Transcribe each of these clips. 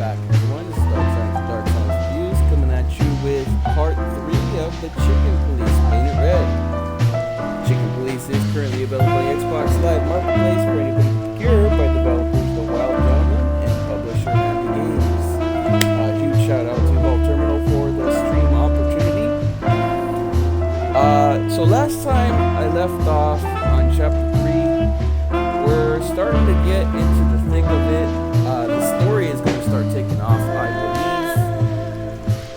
back, everyone. This is Dark Science Reviews coming at you with part 3 of the Chicken Police Painted Red. Chicken Police is currently available on the Xbox Live Marketplace for anybody to procure by developers The Wild Gentleman and publisher Happy Games. Huge shout out to Vault Terminal for the stream opportunity. So last time I left off on chapter 3, we're starting to get into the thick of it. The story is going to start taking off, I believe.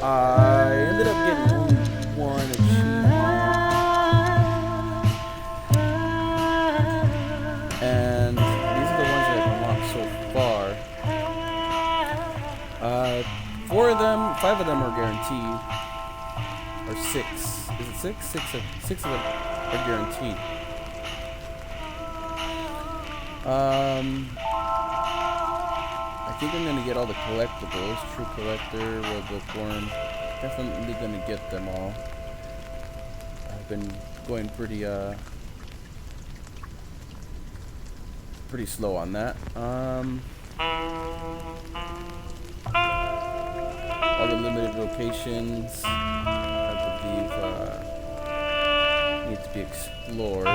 I ended up getting only one achievement. And these are the ones that I've unlocked so far. 5 of them are guaranteed. Or 6. Is it 6? 6 of them are guaranteed. I think I'm gonna get all the collectibles. True Collector, World Bookworm. Definitely gonna get them all. I've been going pretty slow on that. All the limited locations, I believe, need to be explored. I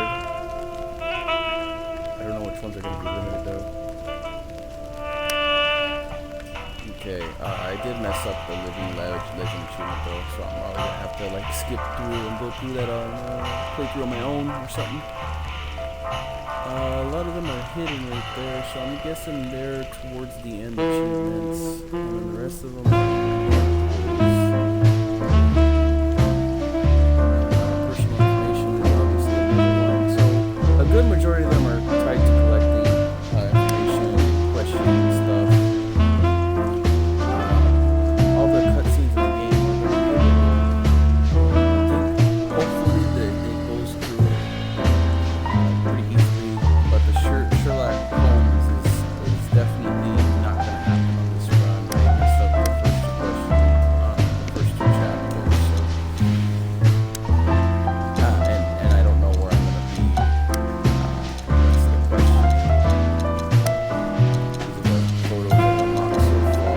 don't know which ones are gonna be limited though. Okay, I did mess up the Living Legend achievement though, so I'm probably gonna have to like skip through and go through that on playthrough on my own or something. A lot of them are hidden right there, so I'm guessing they're towards the end achievements, and then the rest of them are personal information is obviously another one. So a good majority of them are tied to collecting information, questions, stuff. All the cutscenes in the game are very good. I think hopefully it goes through pretty easily, but the Sherlock Holmes is definitely not going to happen on this run. I messed up the first question, the first 2 chapters, so and I don't know where I'm going to be. That's the question. These are the photos that I've unlocked so far.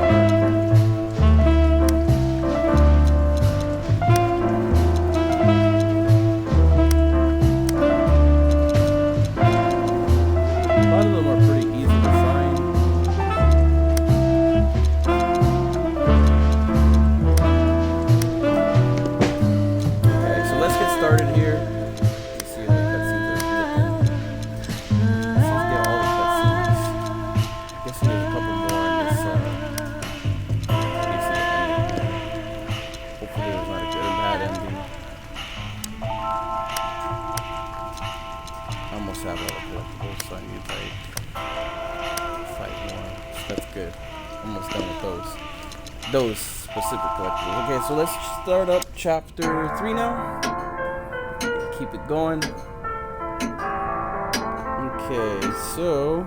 A lot of them are pretty easy to find. Okay, so let's get started here. Let's see how the cutscenes are looking. Let's just get all the cutscenes. I guess there's a couple more in this basic ending here. Hopefully there's not a good and bad ending. I almost have all the collectibles, so I need like 5 more. So that's good. Almost done with those specific collectibles. Okay, so let's start up chapter 3 now. Keep it going. Okay, so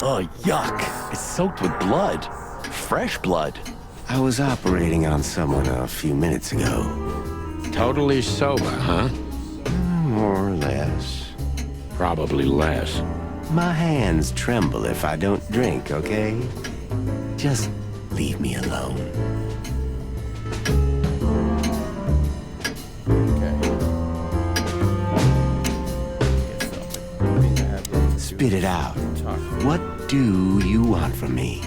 Oh, yuck. It's soaked with blood. Fresh blood. I was operating on someone a few minutes ago. Totally sober, huh? More or less. Probably less. My hands tremble if I don't drink, okay? Just leave me alone. okay. Spit it out. Talk. What do you want from me?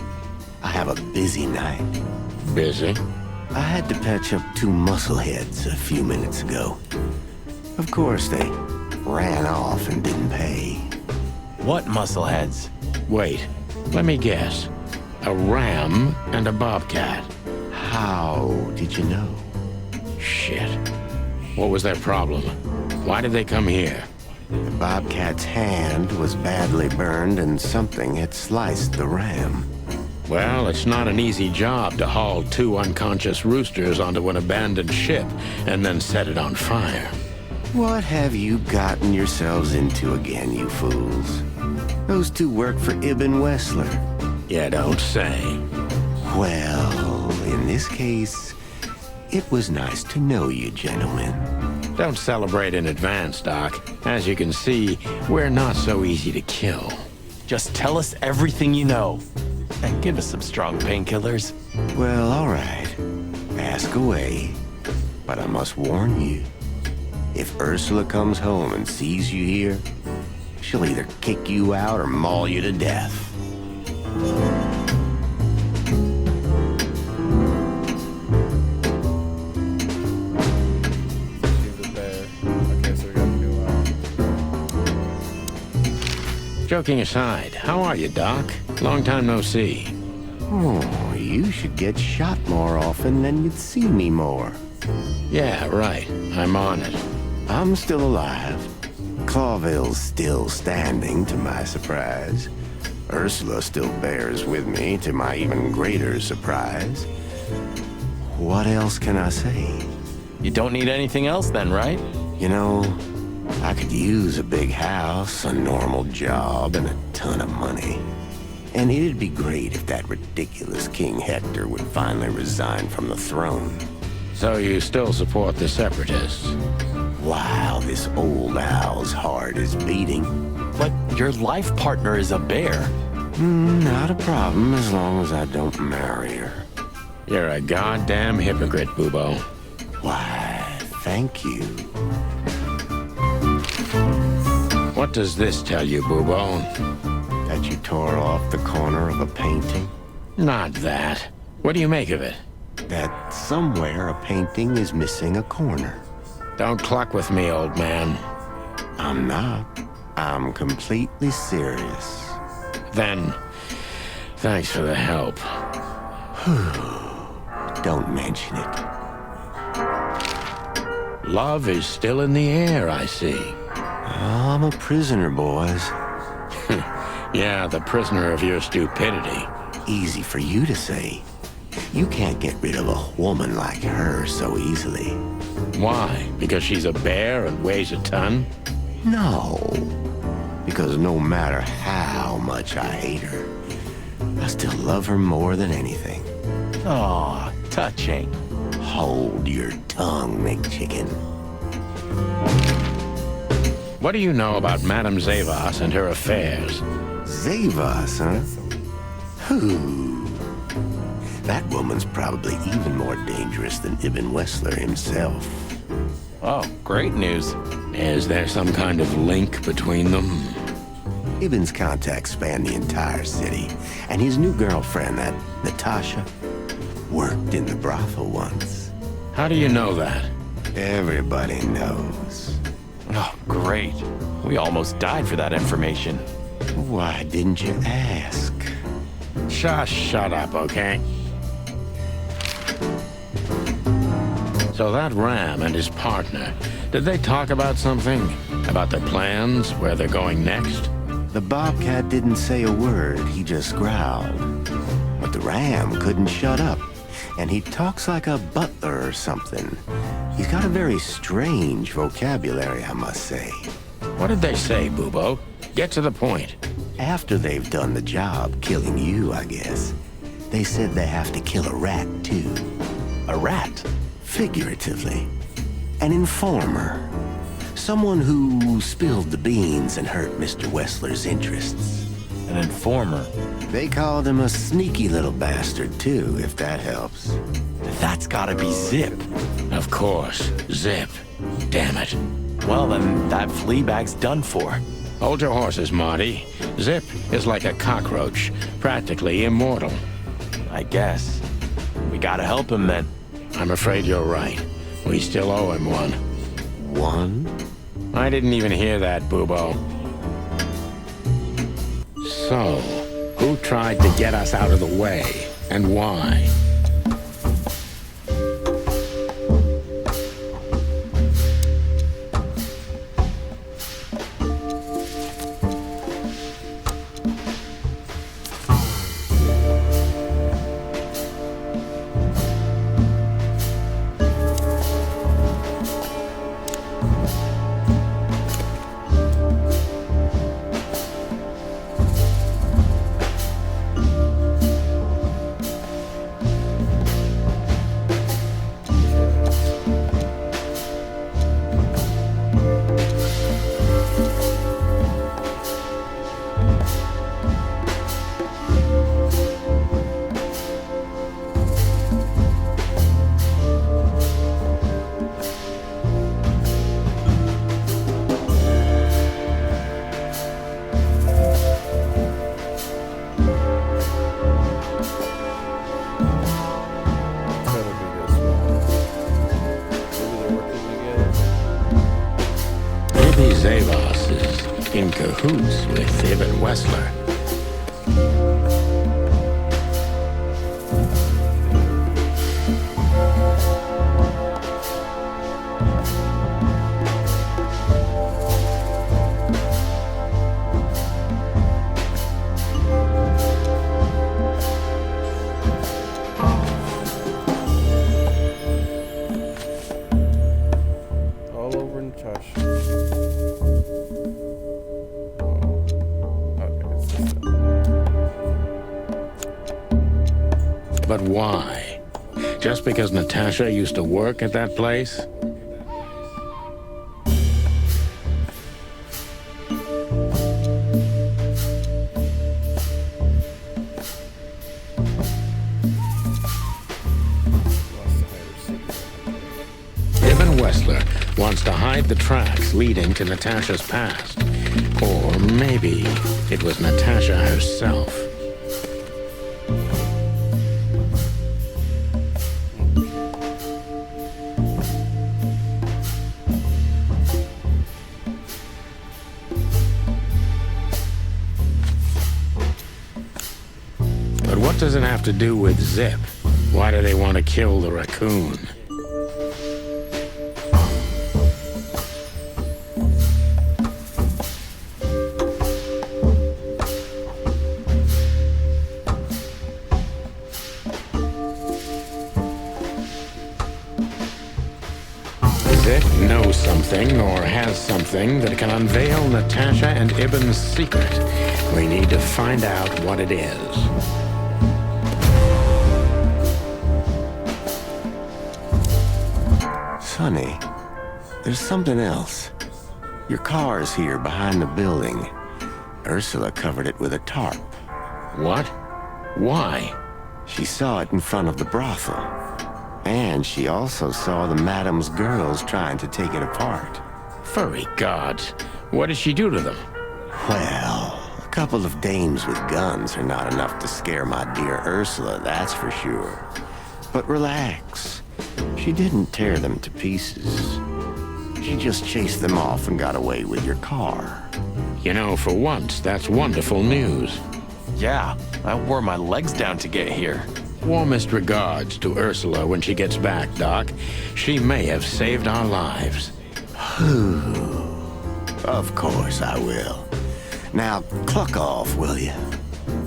I have a busy night. Busy? I had to patch up 2 muscleheads a few minutes ago. Of course, they ran off and didn't pay. What muscleheads? Wait, let me guess. A ram and a bobcat. How did you know? Shit. What was their problem? Why did they come here? The bobcat's hand was badly burned and something had sliced the ram. Well, it's not an easy job to haul 2 unconscious roosters onto an abandoned ship and then set it on fire. What have you gotten yourselves into again, you fools? Those 2 work for Ibn Wessler. You don't say. Well, in this case, it was nice to know you, gentlemen. Don't celebrate in advance, Doc. As you can see, we're not so easy to kill. Just tell us everything you know. And give us some strong painkillers. Well, all right. Ask away. But I must warn you. If Ursula comes home and sees you here, she'll either kick you out or maul you to death. She's a bear. Okay, so we got a new Joking aside, how are you, Doc? Long time no see. Oh, you should get shot more often, then you'd see me more. Yeah, right. I'm on it. I'm still alive. Clawville's still standing, to my surprise. Ursula still bears with me, to my even greater surprise. What else can I say? You don't need anything else then, right? You know, I could use a big house, a normal job, and a ton of money. And it'd be great if that ridiculous King Hector would finally resign from the throne. So you still support the Separatists? While this old owl's heart is beating. But your life partner is a bear. Not a problem as long as I don't marry her. You're a goddamn hypocrite, Bubo. Why, thank you. What does this tell you, Bubo? That you tore off the corner of a painting? Not that. What do you make of it? That somewhere a painting is missing a corner. Don't cluck with me, old man. I'm not. I'm completely serious. Then, thanks for the help. Don't mention it. Love is still in the air, I see. I'm a prisoner, boys. Yeah, the prisoner of your stupidity. Easy for you to say. You can't get rid of a woman like her so easily. Why? Because she's a bear and weighs a ton? No. Because no matter how much I hate her, I still love her more than anything. Aw, touching. Hold your tongue, McChicken. What do you know about Madame Zavas and her affairs? Zavas, huh? Who? That woman's probably even more dangerous than Ibn Wessler himself. Oh, great news. Is there some kind of link between them? Ibn's contacts span the entire city, and his new girlfriend, that Natasha, worked in the brothel once. How do you know that? Everybody knows. Oh, great. We almost died for that information. Why didn't you ask? Just shut up, okay? So that Ram and his partner, did they talk about something? About their plans, where they're going next? The Bobcat didn't say a word, he just growled. But the Ram couldn't shut up, and he talks like a butler or something. He's got a very strange vocabulary, I must say. What did they say, Bubo? Get to the point. After they've done the job killing you, I guess, they said they have to kill a rat, too. A rat? Figuratively. An informer. Someone who spilled the beans and hurt Mr. Wessler's interests. An informer? They called him a sneaky little bastard, too, if that helps. That's gotta be Zip. Of course, Zip. Damn it. Well, then that flea bag's done for. Hold your horses, Marty. Zip is like a cockroach, practically immortal. I guess. We gotta help him then. I'm afraid you're right. We still owe him one. One? I didn't even hear that, Bubo. So, who tried to get us out of the way, and why? cahoots with Ibn Wessler. All over Natasha. Okay, it's just But why? Just because Natasha used to work at that place? Ibn Wessler wants to hide the tracks leading to Natasha's past. Or maybe it was Natasha herself. But what does it have to do with Zip? Why do they want to kill the raccoon? Zip knows something or has something that can unveil Natasha and Ibn's secret. We need to find out what it is. Sonny, there's something else. Your car is here behind the building. Ursula covered it with a tarp. What? Why? She saw it in front of the brothel. And she also saw the madam's girls trying to take it apart. Furry gods. What did she do to them? Well, a couple of dames with guns are not enough to scare my dear Ursula, that's for sure. But relax. She didn't tear them to pieces. She just chased them off and got away with your car. You know, for once, that's wonderful news. Yeah, I wore my legs down to get here. Warmest regards to Ursula when she gets back, Doc. She may have saved our lives. Of course I will. Now, cluck off, will you?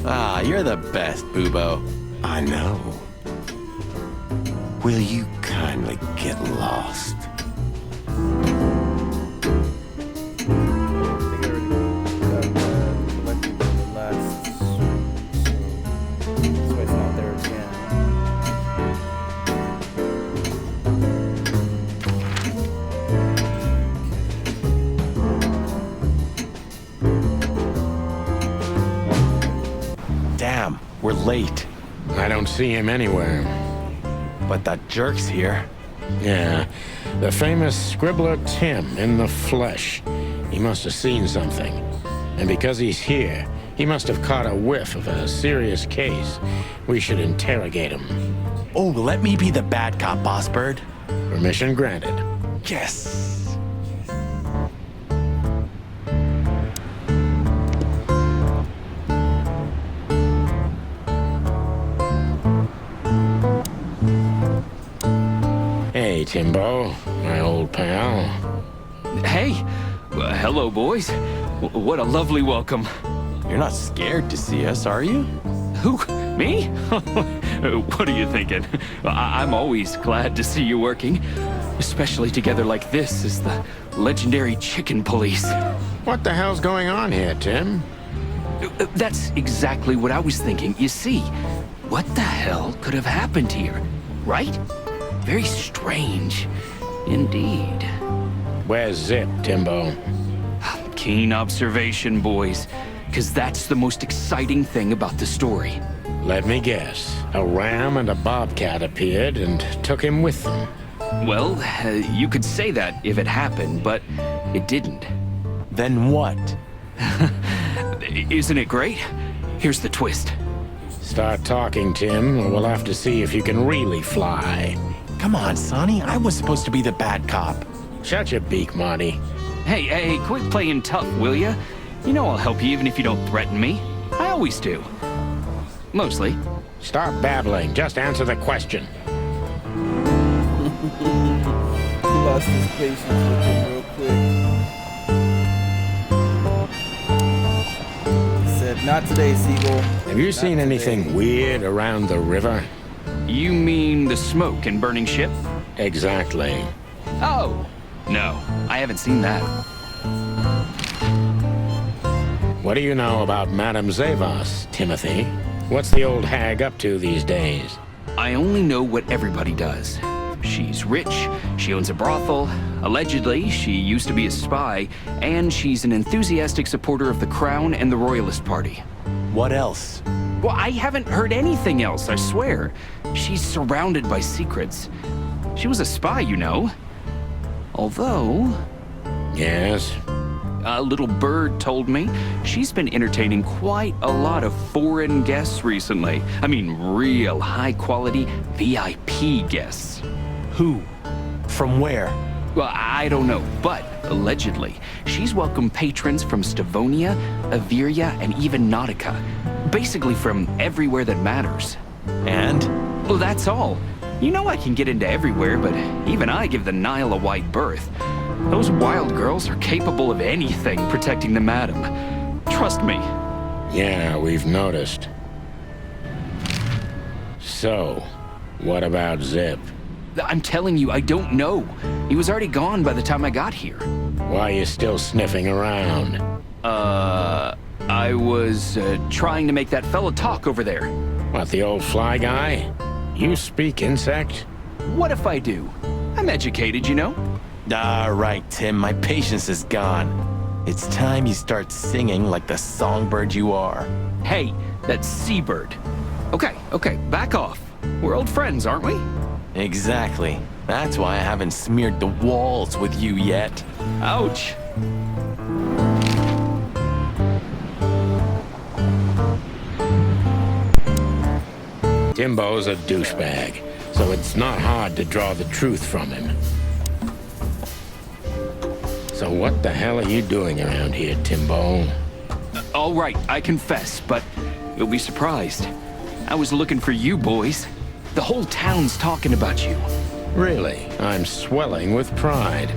Ah, you're the best, Bubo. I know. Will you kindly get lost? I think I already collected the last. That's why it's not there again. Damn, we're late. I don't see him anywhere. But that jerk's here. Yeah, the famous scribbler Tim in the flesh. He must have seen something. And because he's here, he must have caught a whiff of a serious case. We should interrogate him. Oh, let me be the bad cop, Boss Bird. Permission granted. Yes. Hey, Timbo, my old pal. Hey, hello, boys. What a lovely welcome. You're not scared to see us, are you? Who? Me? What are you thinking? I'm always glad to see you working, especially together like this as the legendary Chicken Police. What the hell's going on here, Tim? That's exactly what I was thinking. You see, what the hell could have happened here, right? Very strange, indeed. Where's Zip, Timbo? Keen observation, boys, because that's the most exciting thing about the story. Let me guess. A ram and a bobcat appeared and took him with them. Well, you could say that if it happened, but it didn't. Then what? Isn't it great? Here's the twist. Start talking, Tim, or we'll have to see if you can really fly. Come on, Sonny. I was supposed to be the bad cop. Shut your beak, Marty. Hey, quit playing tough, will ya? You know I'll help you even if you don't threaten me. I always do. Mostly. Stop babbling. Just answer the question. He lost his patience with him real quick. He said, "Not today, Seagull." Have you seen today." anything weird around the river? You mean the smoke and burning ship? Exactly. Oh, no, I haven't seen that. What do you know about Madame Zavas, Timothy? What's the old hag up to these days? I only know what everybody does. She's rich, she owns a brothel, allegedly she used to be a spy, and she's an enthusiastic supporter of the Crown and the Royalist Party. What else? Well, I haven't heard anything else, I swear. She's surrounded by secrets. She was a spy, you know. Although, Yes? a little bird told me she's been entertaining quite a lot of foreign guests recently. I mean, real high-quality VIP guests. Who? From where? Well, I don't know, but allegedly, she's welcomed patrons from Stavonia, Averia, and even Nautica. Basically from everywhere that matters. And? Well, that's all. You know I can get into everywhere, but even I give the Nile a wide berth. Those wild girls are capable of anything protecting the madam. Trust me. Yeah, we've noticed. So, what about Zip? I'm telling you, I don't know. He was already gone by the time I got here. Why are you still sniffing around? I was trying to make that fella talk over there. What, the old fly guy? You speak insect? What if I do? I'm educated, you know? All right, Tim, my patience is gone. It's time you start singing like the songbird you are. Hey, that's Seabird. Okay, back off. We're old friends, aren't we? Exactly. That's why I haven't smeared the walls with you yet. Ouch. Timbo's a douchebag, so it's not hard to draw the truth from him. So what the hell are you doing around here, Timbo? All right, I confess, but you'll be surprised. I was looking for you boys. The whole town's talking about you. Really? I'm swelling with pride.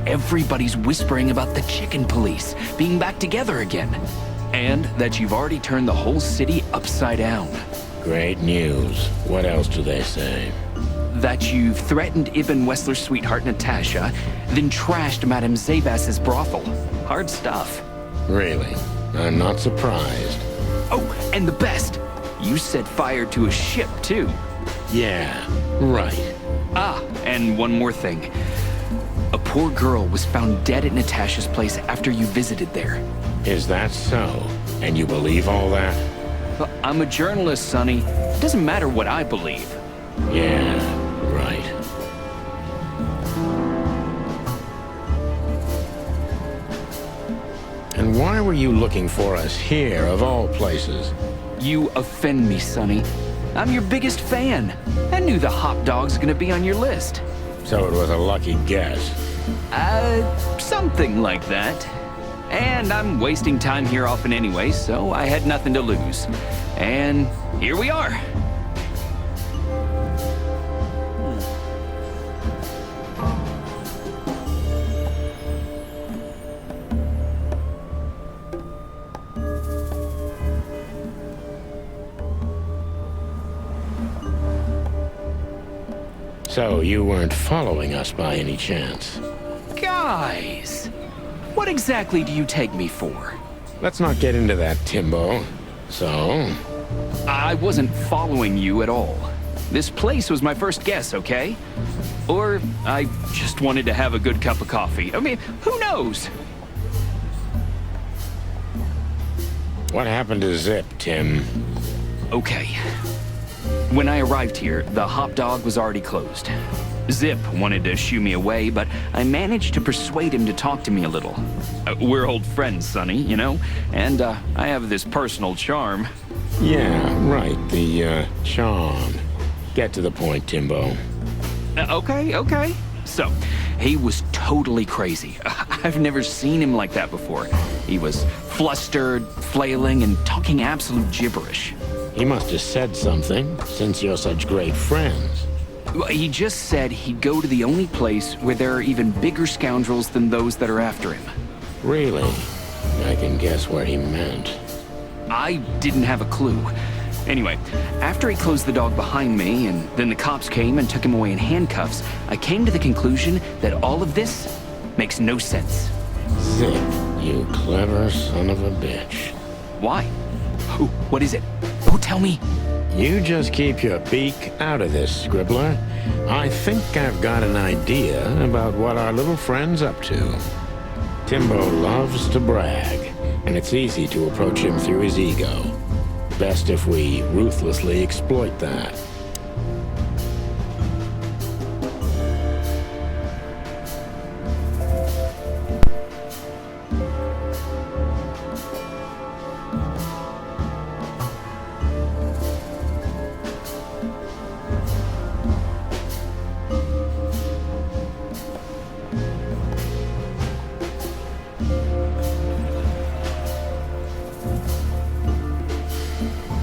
Everybody's whispering about the chicken police being back together again. And that you've already turned the whole city upside down. Great news. What else do they say? That you've threatened Ibn Wessler's sweetheart Natasha, then trashed Madame Zavas's brothel. Hard stuff. Really? I'm not surprised. Oh, and the best, you set fire to a ship too. Yeah, right. Ah, and one more thing. A poor girl was found dead at Natasha's place after you visited there. Is that so? And you believe all that? I'm a journalist, Sonny. It doesn't matter what I believe. Yeah, right. And why were you looking for us here, of all places? You offend me, Sonny. I'm your biggest fan. I knew the hot dog's gonna be on your list. So it was a lucky guess. Something like that. And I'm wasting time here often anyway, so I had nothing to lose. And here we are. So you weren't following us by any chance? Guys, what exactly do you take me for? Let's not get into that, Timbo. So, I wasn't following you at all. This place was my first guess, okay? Or I just wanted to have a good cup of coffee. I mean, who knows? what happened to Zip, Tim? Okay. When I arrived here, the Hop Dog was already closed. Zip wanted to shoo me away, but I managed to persuade him to talk to me a little. We're old friends, Sonny, you know? And I have this personal charm. Yeah, right, the, charm. Get to the point, Timbo. Okay. So, he was totally crazy. I've never seen him like that before. He was flustered, flailing, and talking absolute gibberish. He must have said something, since you're such great friends. Well, he just said he'd go to the only place where there are even bigger scoundrels than those that are after him. Really? I can guess what he meant. I didn't have a clue. Anyway, after he closed the dog behind me, and then the cops came and took him away in handcuffs, I came to the conclusion that all of this makes no sense. Zip, you clever son of a bitch. Why? Who? What is it? Oh, tell me. You just keep your beak out of this, Scribbler. I think I've got an idea about what our little friend's up to. Timbo loves to brag, and it's easy to approach him through his ego. Best if we ruthlessly exploit that.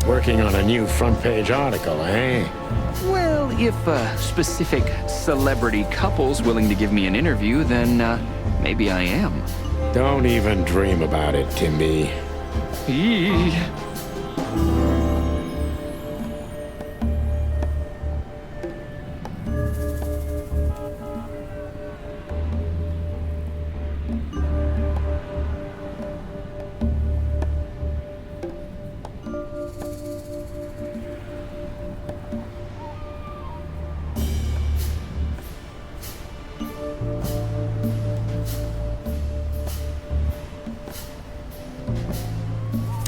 Working on a new front-page article, eh? Well, if specific celebrity couple's willing to give me an interview, then maybe I am. Don't even dream about it, Timby. Eee.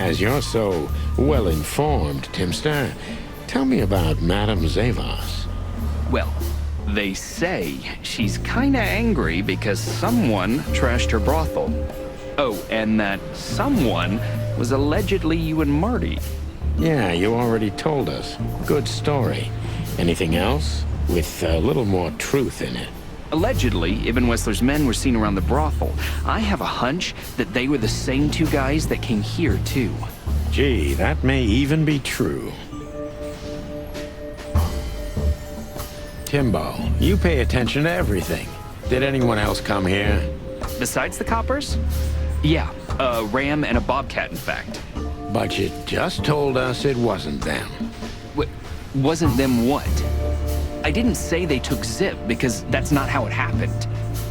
As you're so well-informed, Timster, tell me about Madame Zavos. Well, they say she's kinda angry because someone trashed her brothel. Oh, and that someone was allegedly you and Marty. Yeah, you already told us. Good story. Anything else? With a little more truth in it. Allegedly, Ibn Wessler's men were seen around the brothel. I have a hunch that they were the same two guys that came here, too. Gee, that may even be true. Timbo, you pay attention to everything. Did anyone else come here? Besides the coppers? Yeah, a ram and a bobcat, in fact. But you just told us it wasn't them. Wasn't them what? I didn't say they took Zip, because that's not how it happened.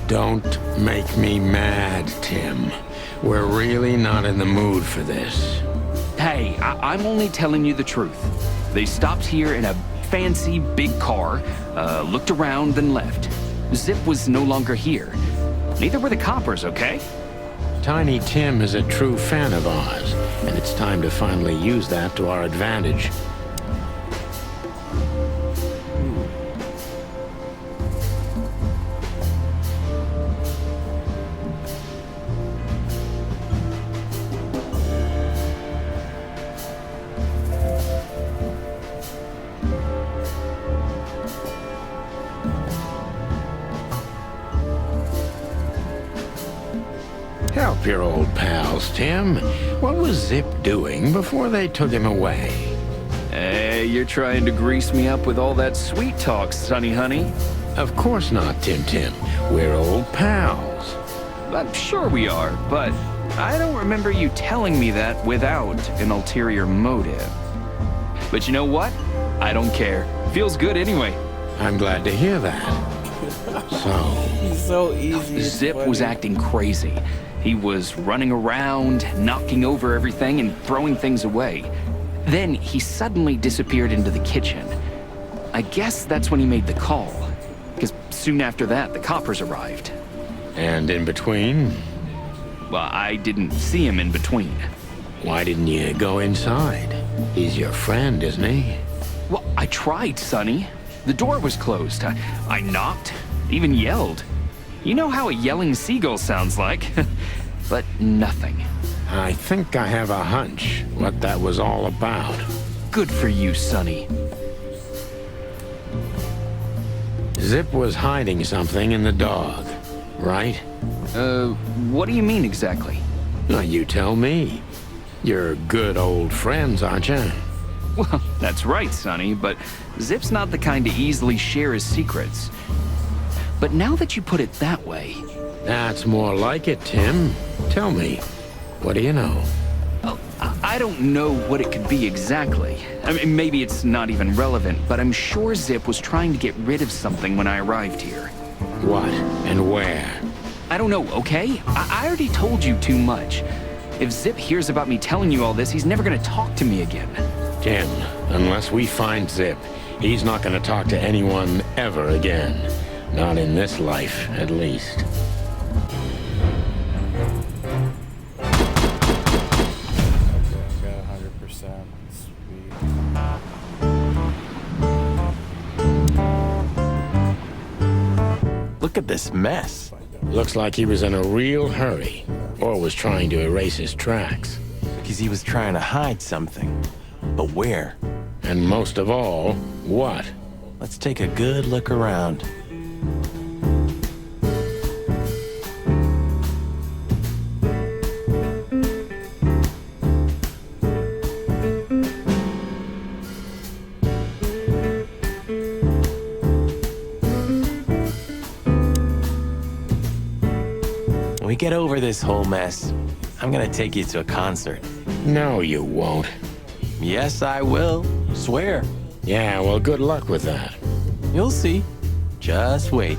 Don't make me mad, Tim. We're really not in the mood for this. Hey, I'm only telling you the truth. They stopped here in a fancy big car, looked around, then left. Zip was no longer here. Neither were the coppers, okay? Tiny Tim is a true fan of ours, and it's time to finally use that to our advantage. Help your old pals, Tim. What was Zip doing before they took him away? Hey, you're trying to grease me up with all that sweet talk, Sonny honey. Of course not, Tim. We're old pals. I'm sure we are, but I don't remember you telling me that without an ulterior motive. But you know what? I don't care. Feels good anyway. I'm glad to hear that. So, He's so easy. it's Zip funny. was acting crazy. He was running around, knocking over everything and throwing things away. Then he suddenly disappeared into the kitchen. I guess that's when he made the call, because soon after that, the coppers arrived. and in between, Well, I didn't see him in between. why didn't you go inside? He's your friend, isn't he? Well, I tried, Sonny. The door was closed. I knocked, even yelled. You know how a yelling seagull sounds like. But nothing. I think I have a hunch what that was all about. Good for you, Sonny. Zip was hiding something in the dog. right? What do you mean exactly? Now, you tell me. You're good old friends, aren't you? Well, that's right, Sonny, but Zip's not the kind to easily share his secrets. But now that you put it that way... That's more like it, Tim. Tell me, what do you know? Oh, I don't know what it could be exactly. I mean, maybe it's not even relevant, but I'm sure Zip was trying to get rid of something when I arrived here. What and where? I don't know, okay? I already told you too much. If Zip hears about me telling you all this, he's never gonna talk to me again. Tim, unless we find Zip, he's not gonna talk to anyone ever again. Not in this life, at least. Okay, I got 100%. Sweet. Look at this mess. Looks like he was in a real hurry, or was trying to erase his tracks. Because he was trying to hide something. But where? And most of all, what? Let's take a good look around. When we get over this whole mess, I'm gonna take you to a concert. No, you won't. Yes, I will. Swear. Yeah, well, good luck with that. You'll see. Just wait.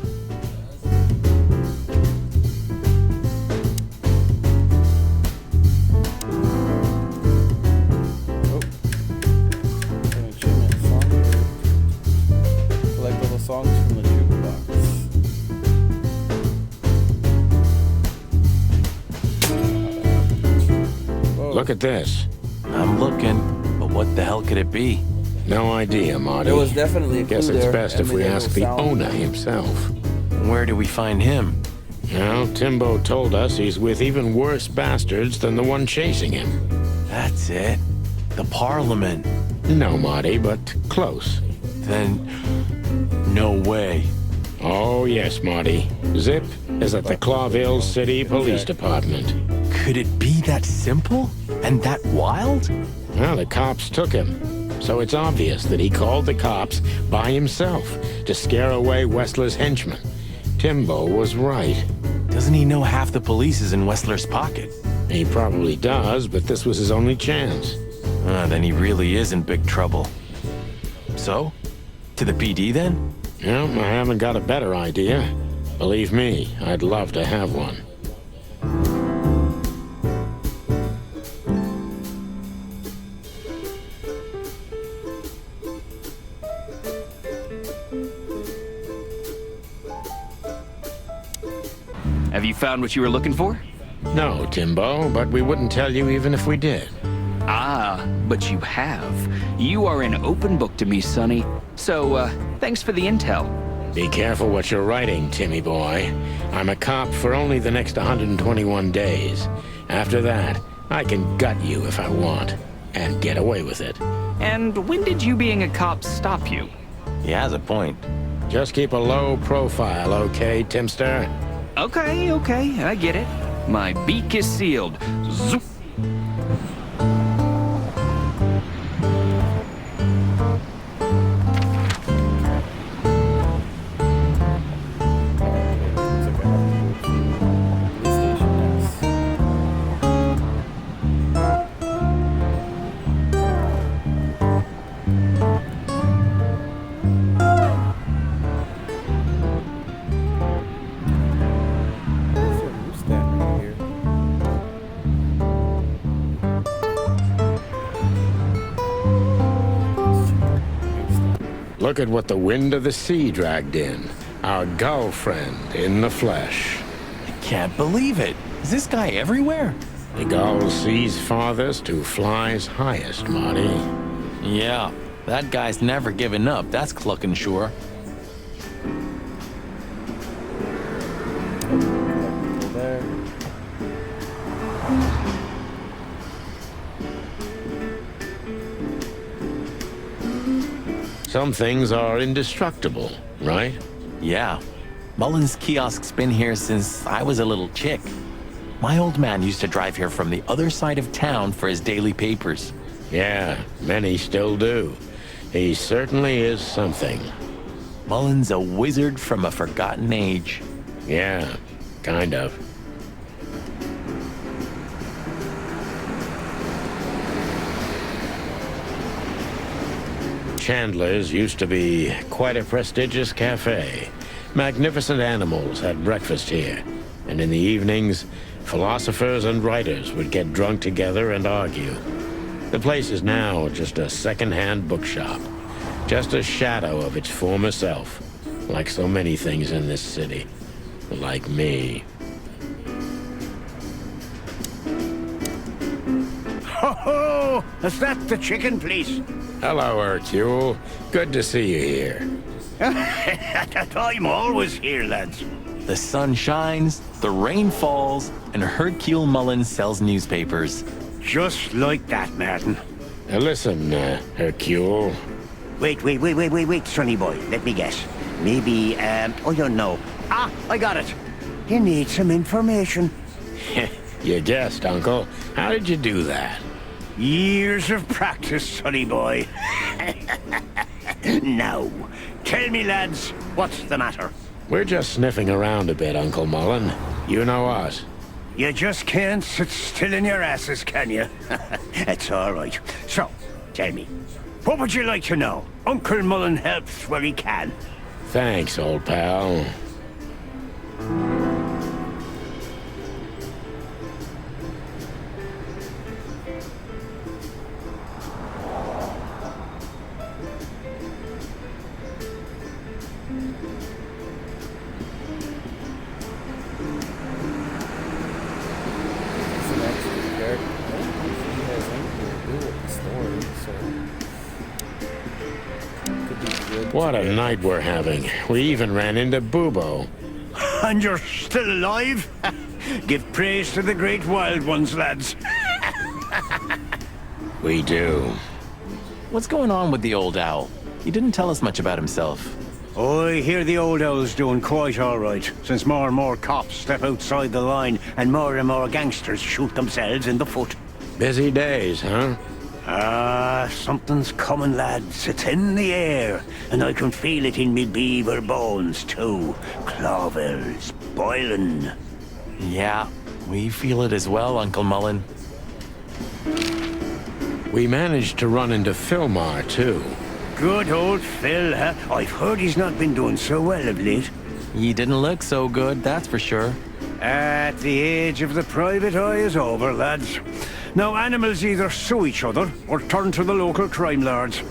Oh. An achievement song. Collect all the songs from the jukebox. Whoa. Look at this. I'm looking, but what the hell could it be? No idea, Marty. There was definitely a clue Guess it's there, best and if we they ask don't the sound- owner himself. Where do we find him? Well, Timbo told us he's with even worse bastards than the one chasing him. That's it. The Parliament. No, Marty, but close. Then, no way. Oh, yes, Marty. Zip is at the Clawville City Police Department. Could it be that simple? And that wild? Well, the cops took him. So it's obvious that he called the cops by himself to scare away Wessler's henchmen. Timbo was right. Doesn't he know half the police is in Wessler's pocket? He probably does, but this was his only chance. Then he really is in big trouble. So? To the PD then? Well, I haven't got a better idea. Believe me, I'd love to have one. Have you found what you were looking for? No, Timbo, but we wouldn't tell you even if we did. Ah, but you have. You are an open book to me, Sonny. So, thanks for the intel. Be careful what you're writing, Timmy boy. I'm a cop for only the next 121 days. After that, I can gut you if I want, and get away with it. And when did you being a cop stop you? He has a point. Just keep a low profile, okay, Timster? Okay, I get it. My beak is sealed. Zoop. Look at what the wind of the sea dragged in. Our gull friend in the flesh. I can't believe it. Is this guy everywhere? The gull sees farthest who flies highest, Marty. Yeah, that guy's never given up, that's clucking sure. There. Some things are indestructible, right? Yeah, Mullen's kiosk's been here since I was a little chick. My old man used to drive here from the other side of town for his daily papers. Yeah, many still do. He certainly is something. Mullen's a wizard from a forgotten age. Yeah, kind of. Chandler's used to be quite a prestigious cafe. Magnificent animals had breakfast here, and in the evenings, philosophers and writers would get drunk together and argue. The place is now just a second-hand bookshop, just a shadow of its former self, like so many things in this city, like me. Ho-ho! Is that the chicken place? Hello, Hercule. Good to see you here. I'm always here, lads. The sun shines, the rain falls, and Hercule Mullen sells newspapers. Just like that, Martin. Listen, Hercule. Wait, sonny boy. Let me guess. Maybe, I don't know. Ah, I got it. You need some information. You guessed, Uncle. How did you do that? Years of practice, sonny boy. Now, tell me, lads, what's the matter? We're just sniffing around a bit, Uncle Mullen. You know us. You just can't sit still in your asses, can you? It's all right. So, tell me, what would you like to know? Uncle Mullen helps where he can. Thanks, old pal. It's an extra character. I don't think he has anything to do with the story, so could be good. What to a get. night we're having. We even ran into Bubo. And you're still alive? Give praise to the great wild ones, lads. We do. What's going on with the old owl? He didn't tell us much about himself. I hear the old owl's doing quite all right, since more and more cops step outside the line and more gangsters shoot themselves in the foot. Busy days, huh? Ah, something's coming, lads. It's in the air, and I can feel it in me beaver bones, too. Cloville's boiling. Yeah, we feel it as well, Uncle Mullen. We managed to run into Philmar, too. Good old Phil, huh? I've heard he's not been doing so well of late. He didn't look so good, that's for sure. At the age of the private eye is over, lads. Now animals either sue each other or turn to the local crime lords.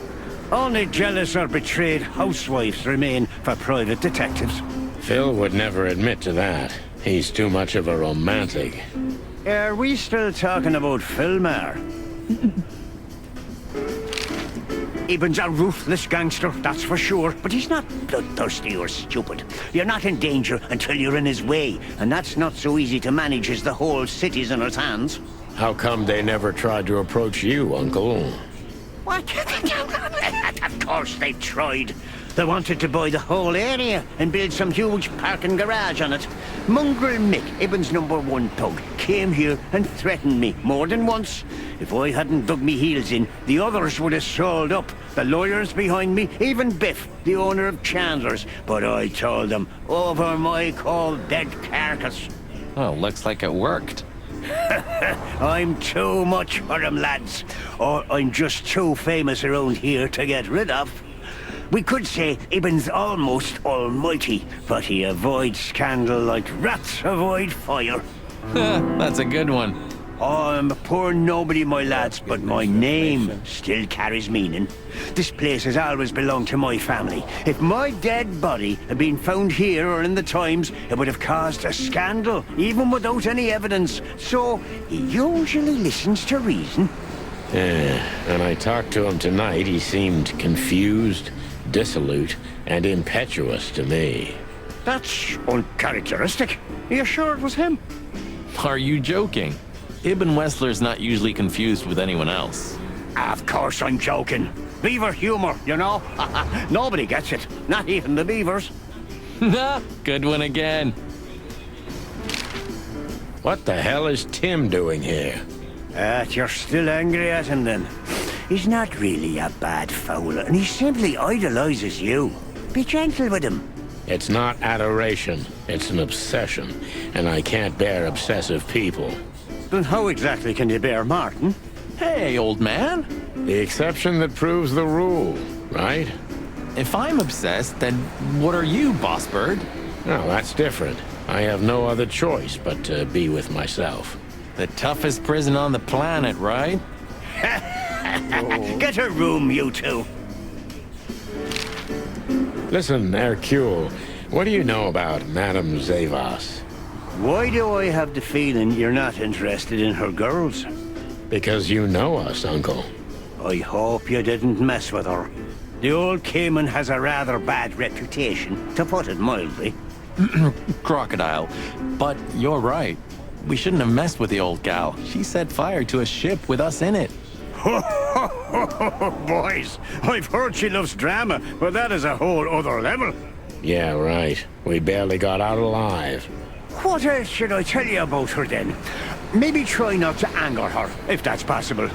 Only jealous or betrayed housewives remain for private detectives. Phil would never admit to that. He's too much of a romantic. Are we still talking about Philmar? Ibn's a ruthless gangster, that's for sure, but he's not bloodthirsty or stupid. You're not in danger until you're in his way, and that's not so easy to manage as the whole city's in his hands. How come they never tried to approach you, Uncle? What? Of course they've tried. They wanted to buy the whole area and build some huge parking garage on it. Mongrel Mick, Ibn's #1 thug, came here and threatened me more than once. If I hadn't dug me heels in, the others would have sold up. The lawyers behind me, even Biff, the owner of Chandler's. But I told them, over my cold dead carcass. Oh, looks like it worked. I'm too much for him, lads. Or I'm just too famous around here to get rid of. We could say Ibn's almost almighty, but he avoids scandal like rats avoid fire. That's a good one. I'm a poor nobody, my lads, but my name still carries meaning. This place has always belonged to my family. If my dead body had been found here or in the Times, it would have caused a scandal, even without any evidence. So, he usually listens to reason. When I talked to him tonight, he seemed confused, dissolute, and impetuous to me. That's uncharacteristic. Are you sure it was him? Are you joking? Ibn Wessler's not usually confused with anyone else. Of course I'm joking. Beaver humor, you know? Nobody gets it. Not even the beavers. Nah, good one again. What the hell is Tim doing here? You're still angry at him then? He's not really a bad fowler, and he simply idolizes you. Be gentle with him. It's not adoration, it's an obsession, and I can't bear obsessive people. Then how exactly can you bear Martin? Hey, old man. The exception that proves the rule, right? If I'm obsessed, then what are you, Boss Bird? No, that's different. I have no other choice but to be with myself. The toughest prison on the planet, right? Get a room, you two. Listen, Hercule, what do you know about Madame Zavas? Why do I have the feeling you're not interested in her girls? Because you know us, Uncle. I hope you didn't mess with her. The old Cayman has a rather bad reputation, to put it mildly. Crocodile. But you're right. We shouldn't have messed with the old gal. She set fire to a ship with us in it. Boys, I've heard she loves drama, but that is a whole other level. Yeah, right. We barely got out alive. What else should I tell you about her then? Maybe try not to anger her, if that's possible.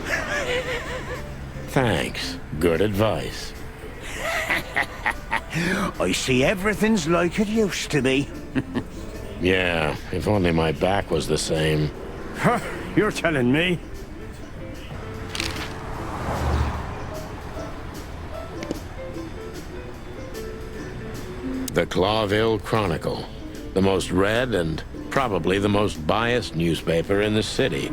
Thanks. Good advice. I see everything's like it used to be. Yeah, if only my back was the same. Huh, you're telling me? The Clawville Chronicle. The most read and probably the most biased newspaper in the city.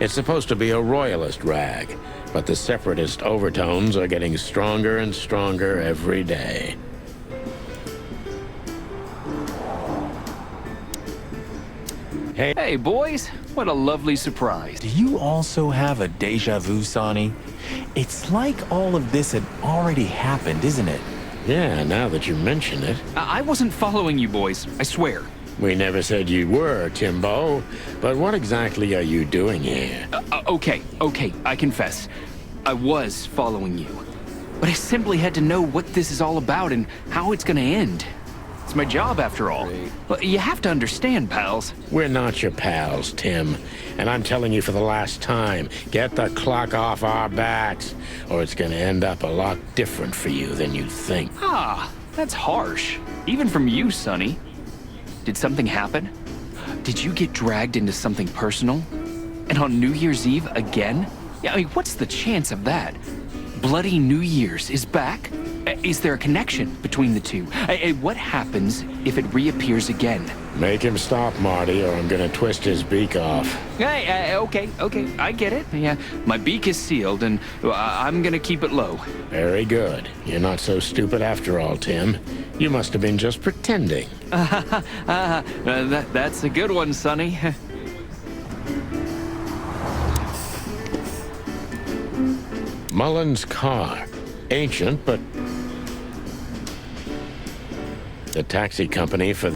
It's supposed to be a royalist rag, but the separatist overtones are getting stronger and stronger every day. Hey, boys. What a lovely surprise. Do you also have a deja vu, Sonny? It's like all of this had already happened, isn't it? Yeah, now that you mention it. I wasn't following you boys, I swear. We never said you were, Timbo. But what exactly are you doing here? Okay, I confess. I was following you. But I simply had to know what this is all about and how it's gonna end. It's my job, after all. But you have to understand, pals. We're not your pals, Tim. And I'm telling you for the last time, get the clock off our backs, or it's gonna end up a lot different for you than you think. Ah, that's harsh. Even from you, Sonny. Did something happen? Did you get dragged into something personal? And on New Year's Eve again? Yeah, I mean, what's the chance of that? Bloody New Year's is back? Is there a connection between the two? What happens if it reappears again? Make him stop, Marty, or I'm gonna twist his beak off. Hey, okay, I get it. Yeah, my beak is sealed, and I'm gonna keep it low. Very good. You're not so stupid after all, Tim. You must have been just pretending. That's a good one, Sonny. Mullen's car. Ancient, but... the taxi company for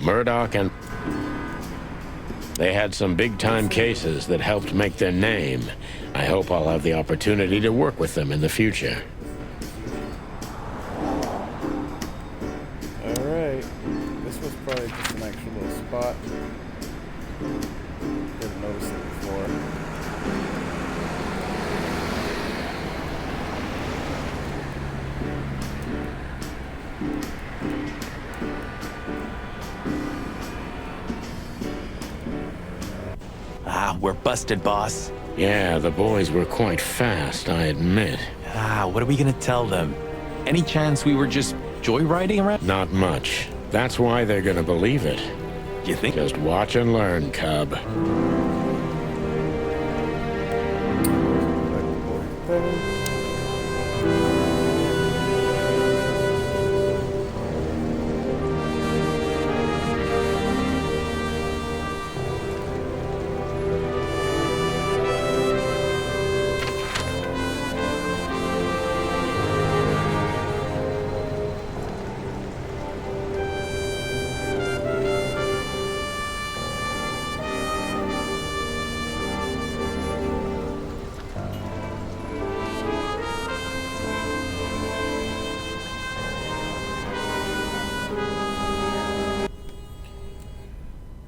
Murdoch and... they had some big-time cases that helped make their name. I hope I'll have the opportunity to work with them in the future. Alright. This was probably just an extra little spot. Didn't notice it before. Ah, we're busted, boss. Yeah, the boys were quite fast, I admit. Ah, what are we gonna tell them? Any chance we were just joyriding around? Not much. That's why they're gonna believe it. You think? Just watch and learn, cub.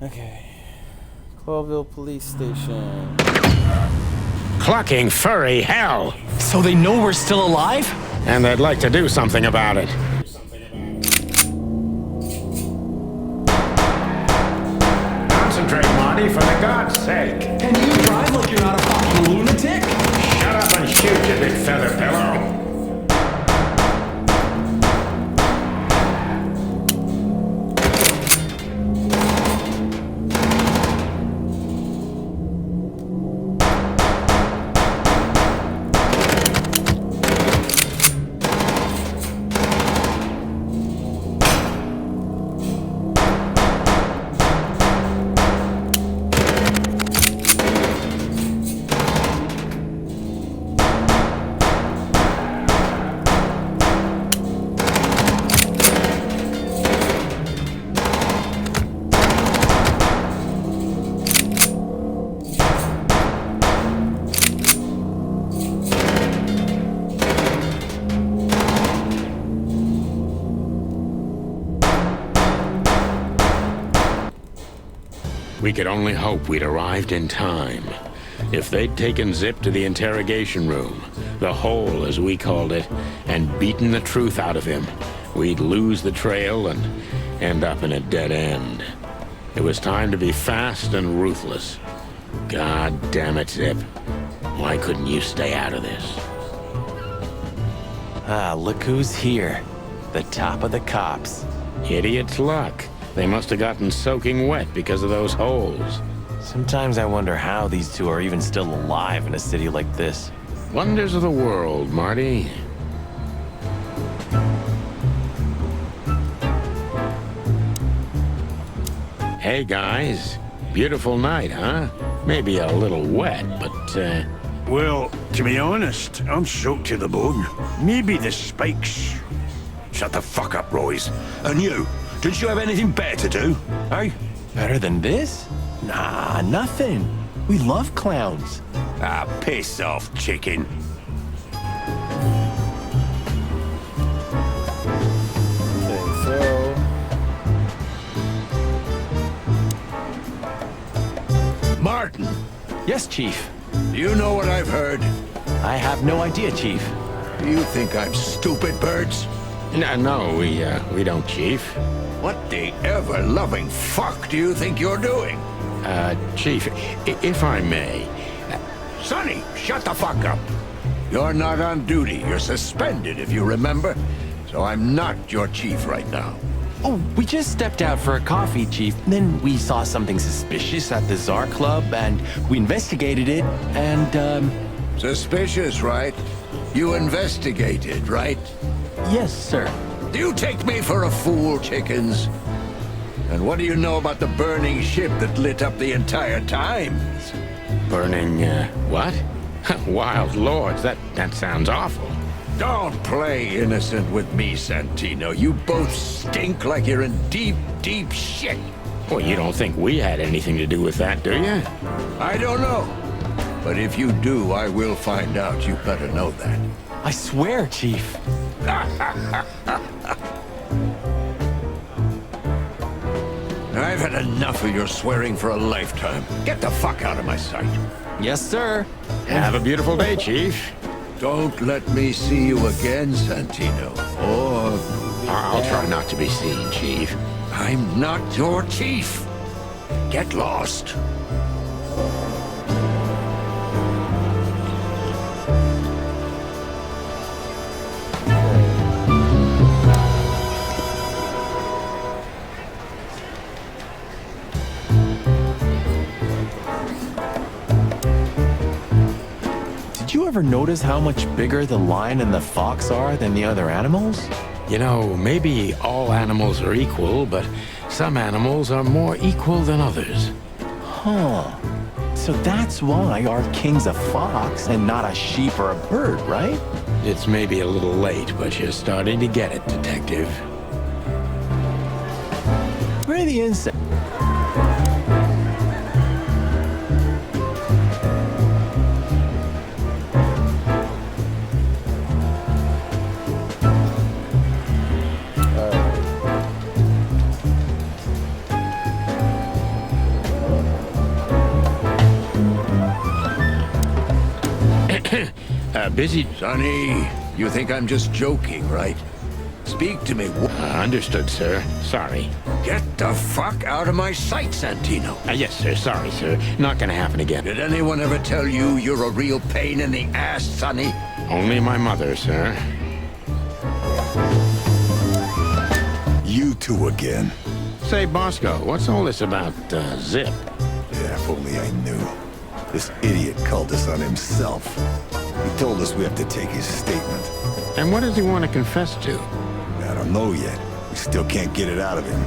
Okay. Clawville Police Station. Clucking furry hell! So they know we're still alive? And they'd like to do something about it. Concentrate, Marty, for the God's sake. And you drive like you're not a fucking lunatic? Shut up and shoot, you big feather pillow. We could only hope we'd arrived in time. If they'd taken Zip to the interrogation room, the hole as we called it, and beaten the truth out of him, we'd lose the trail and end up in a dead end. It was time to be fast and ruthless. God damn it, Zip. Why couldn't you stay out of this? Ah, look who's here. The top of the cops. Idiot's luck. They must have gotten soaking wet because of those holes. Sometimes I wonder how these two are even still alive in a city like this. Wonders of the world, Marty. Hey, guys. Beautiful night, huh? Maybe a little wet, but, Well, to be honest, I'm soaked to the bone. Maybe the spikes. Shut the fuck up, Royce. And you, didn't you have anything better to do? Eh? Better than this? Nah, nothing. We love clowns. Ah, piss off, chicken. Okay, so Martin, Yes, Chief. you know what I've heard? I have no idea, Chief. You think I'm stupid, birds? no, we don't, Chief. What the ever-loving fuck do you think you're doing? Chief, if I may, Sonny, shut the fuck up. You're not on duty. You're suspended, if you remember. So I'm not your chief right now. Oh, we just stepped out for a coffee, Chief. Then we saw something suspicious at the Czar Club, and we investigated it, and, Suspicious, right? You investigated, right? yes, sir. Do you take me for a fool, chickens? And what do you know about the burning ship that lit up the entire Times? burning, what? Wild lords, that sounds awful. Don't play innocent with me, Santino. You both stink like you're in deep, deep shit. Well, you don't think we had anything to do with that, do you? I don't know. But if you do, I will find out. You better know that. I swear, Chief. I've had enough of your swearing for a lifetime. Get the fuck out of my sight. Yes, sir. Have a beautiful day, Chief. Don't let me see you again, Santino. Or I'll try not to be seen, Chief. I'm not your chief. Get lost. Did you ever notice how much bigger the lion and the fox are than the other animals? You know, maybe all animals are equal, but some animals are more equal than others. Huh. So that's why our king's a fox and not a sheep or a bird, right? It's maybe a little late, but you're starting to get it, Detective. Where are the insects? busy. Sonny, you think I'm just joking, right? Speak to me. Understood, sir. Sorry. Get the fuck out of my sight, Santino. Yes, sir. Sorry, sir. Not gonna happen again. Did anyone ever tell you you're a real pain in the ass, Sonny? Only my mother, sir. You two again. Say, Bosco, what's all this about, Zip? Yeah, if only I knew. This idiot called us on himself. He told us we have to take his statement. And what does he want to confess to? I don't know yet. We still can't get it out of him.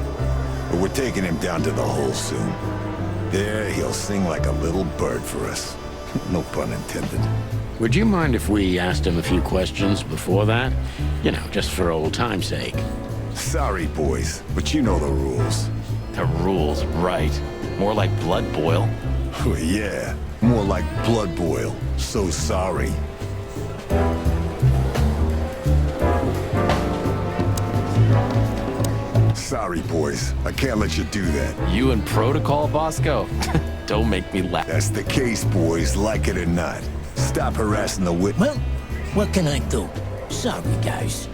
But we're taking him down to the hole soon. There, he'll sing like a little bird for us. No pun intended. Would you mind if we asked him a few questions before that? You know, just for old time's sake. Sorry, boys, but you know the rules. The rules, right. More like blood boil. Yeah, more like blood boil. So sorry. Sorry, boys. I can't let you do that. You in protocol, Bosco? Don't make me laugh. That's the case, boys, like it or not. Stop harassing the witness. Well, what can I do? Sorry, guys.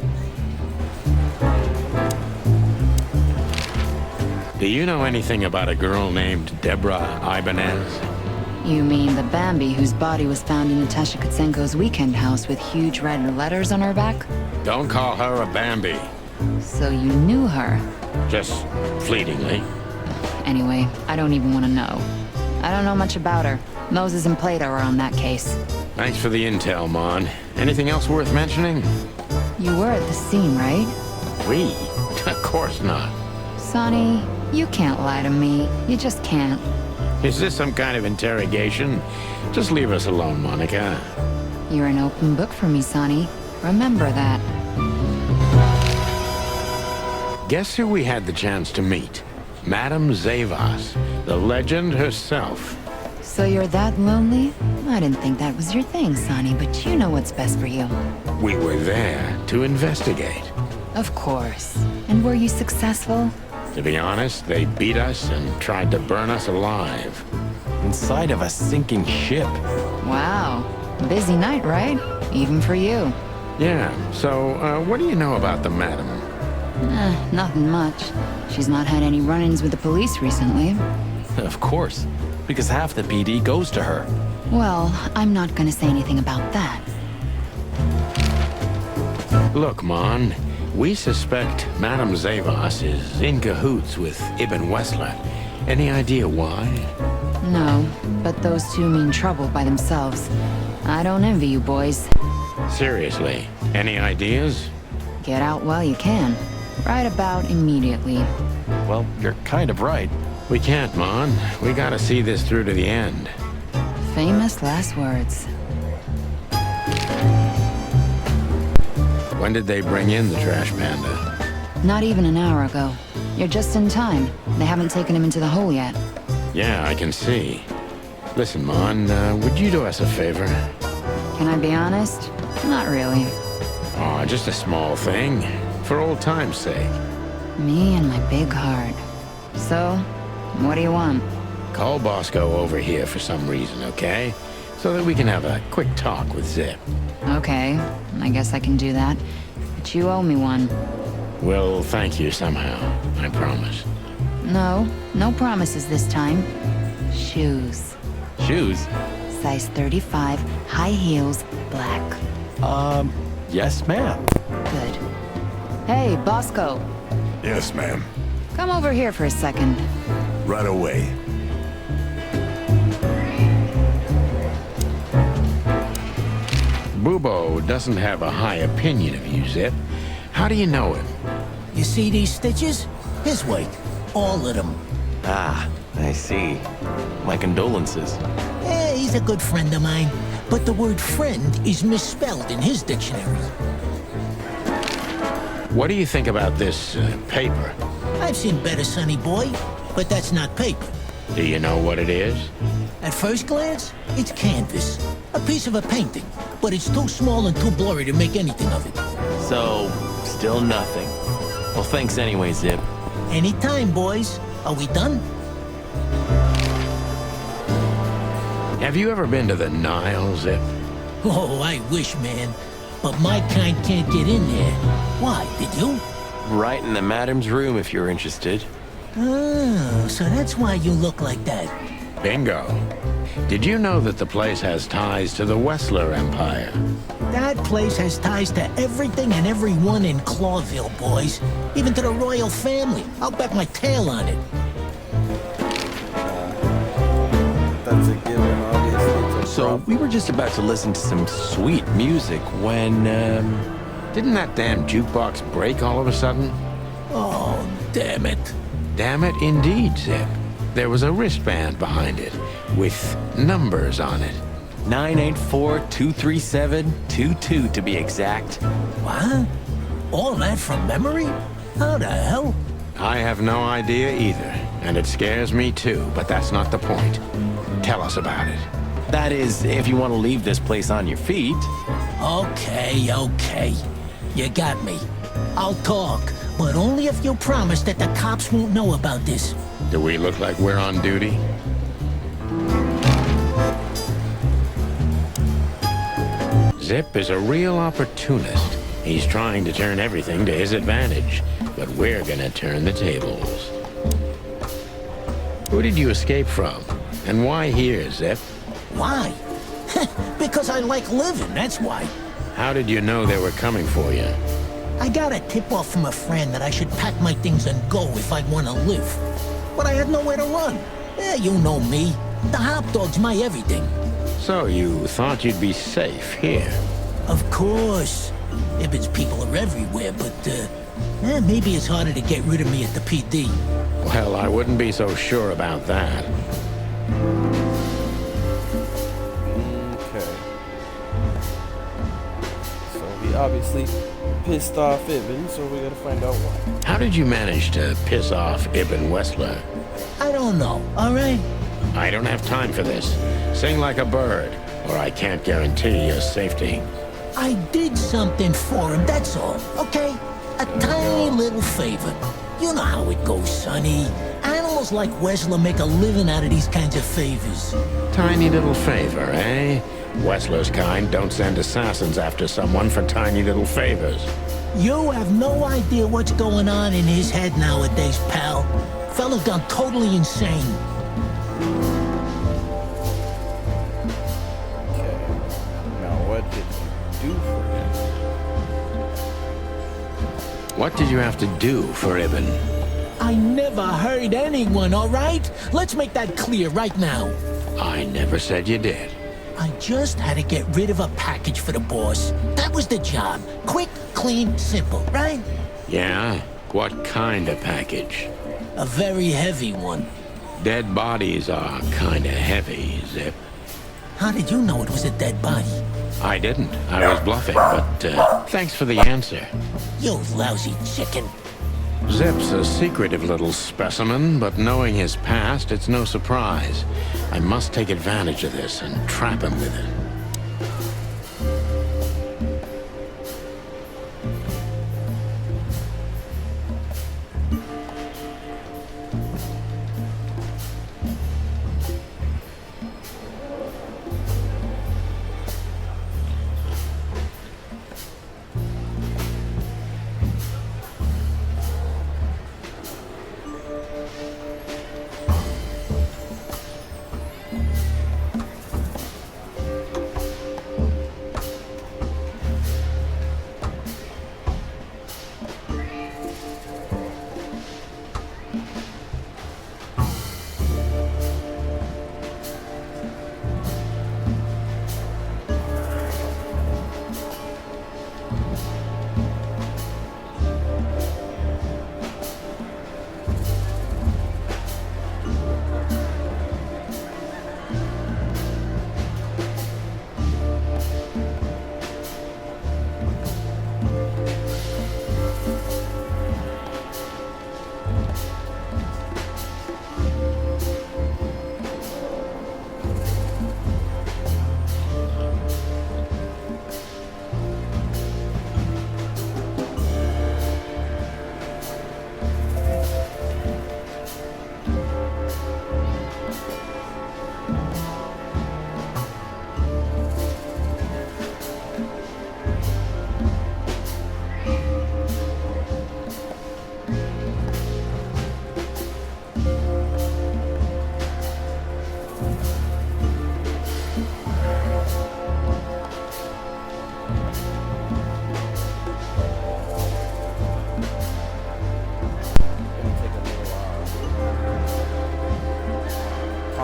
Do you know anything about a girl named Deborah Ibanez? You mean the Bambi whose body was found in Natasha Kutsenko's weekend house with huge red letters on her back? Don't call her a Bambi. So you knew her. Just fleetingly. Anyway, I don't even want to know. I don't know much about her. Moses and Plato are on that case. Thanks for the intel, Mon. Anything else worth mentioning? You were at the scene, right? We? Of course not. Sonny, you can't lie to me. You just can't. Is this some kind of interrogation? Just leave us alone, Monica. You're an open book for me, Sonny. Remember that. Guess who we had the chance to meet? Madame Zavas, the legend herself. So you're that lonely? I didn't think that was your thing, Sonny, but you know what's best for you. We were there to investigate. Of course. And were you successful? To be honest, they beat us and tried to burn us alive. Inside of a sinking ship. Wow. Busy night, right? Even for you. Yeah, so, what do you know about the madam? Nothing much. She's not had any run-ins with the police recently. Of course, because half the PD goes to her. Well, I'm not gonna say anything about that. Look, Mon, we suspect Madame Zavas is in cahoots with Ibn Wessler. Any idea why? No, but those two mean trouble by themselves. I don't envy you boys. Seriously, any ideas? Get out while you can. Right about immediately. Well, you're kind of right. We can't, Mon. We gotta see this through to the end. Famous last words. When did they bring in the trash panda? Not even an hour ago. You're just in time. They haven't taken him into the hole yet. Yeah, I can see. Listen, Mon, would you do us a favor? Can I be honest? Not really. Aw, just a small thing. For old time's sake. Me and my big heart. So, what do you want? Call Bosco over here for some reason, okay? So that we can have a quick talk with Zip. Okay, I guess I can do that. But you owe me one. We'll thank you somehow, I promise. No, no promises this time. Shoes. Shoes? Size 35, high heels, black. Yes, ma'am. Good. Hey, Bosco. Yes, ma'am. Come over here for a second. Right away. Bubo doesn't have a high opinion of you, Zip. How do you know him? You see these stitches? His weight. All of them. Ah, I see. My condolences. He's a good friend of mine. But the word friend is misspelled in his dictionary. What do you think about this paper? I've seen better, sonny boy, but that's not paper. Do you know what it is? At first glance, it's canvas. A piece of a painting, but it's too small and too blurry to make anything of it. So, still nothing. Well, thanks anyway, Zip. Anytime, boys. Are we done? Have you ever been to the Nile, Zip? Oh, I wish, man. But my kind can't get in there. Why, did you? Right in the madam's room if you're interested. Oh, so that's why you look like that. Bingo. Did you know that the place has ties to the Wessler Empire? That place has ties to everything and everyone in Clawville, boys. Even to the royal family. I'll bet my tail on it. That's a given, obviously. It's a So we were just about to listen to some sweet music when, Didn't that damn jukebox break all of a sudden? Oh, damn it. Damn it, indeed, Zip. There was a wristband behind it, with numbers on it. 984-237-22 to be exact. What? All that from memory? How the hell? I have no idea either, and it scares me too, but that's not the point. Tell us about it. That is, if you want to leave this place on your feet. Okay, okay. You got me. I'll talk, but only if you promise that the cops won't know about this. Do we look like we're on duty? Zip is a real opportunist. He's trying to turn everything to his advantage, but we're gonna turn the tables. Who did you escape from? And why here, Zip? Why? Because I like living, that's why. How did you know they were coming for you? I got a tip-off from a friend that I should pack my things and go if I want to live. But I had nowhere to run. You know me. The hot dog's my everything. So you thought you'd be safe here? Of course. Ibbot's people are everywhere, but, maybe it's harder to get rid of me at the PD. Well, I wouldn't be so sure about that. Okay. So he obviously pissed off Ibn, so we gotta find out why. How did you manage to piss off Ibn Wessler? I don't know, all right? I don't have time for this. Sing like a bird, or I can't guarantee your safety. I did something for him, that's all, okay? A tiny little favor. You know how it goes, Sonny. Animals like Wessler make a living out of these kinds of favors. Tiny little favor, eh? Wessler's kind don't send assassins after someone for tiny little favors. You have no idea what's going on in his head nowadays, pal. Fella's gone totally insane. Okay. Now, what did you do for him? What did you have to do for Ibn? I never hurt anyone, all right? Let's make that clear right now. I never said you did. I just had to get rid of a package for the boss. That was the job. Quick, clean, simple, right? Yeah? What kind of package? A very heavy one. Dead bodies are kinda heavy, Zip. How did you know it was a dead body? I didn't. I was bluffing, but thanks for the answer. You lousy chicken. Zip's a secretive little specimen, but knowing his past, it's no surprise. I must take advantage of this and trap him with it.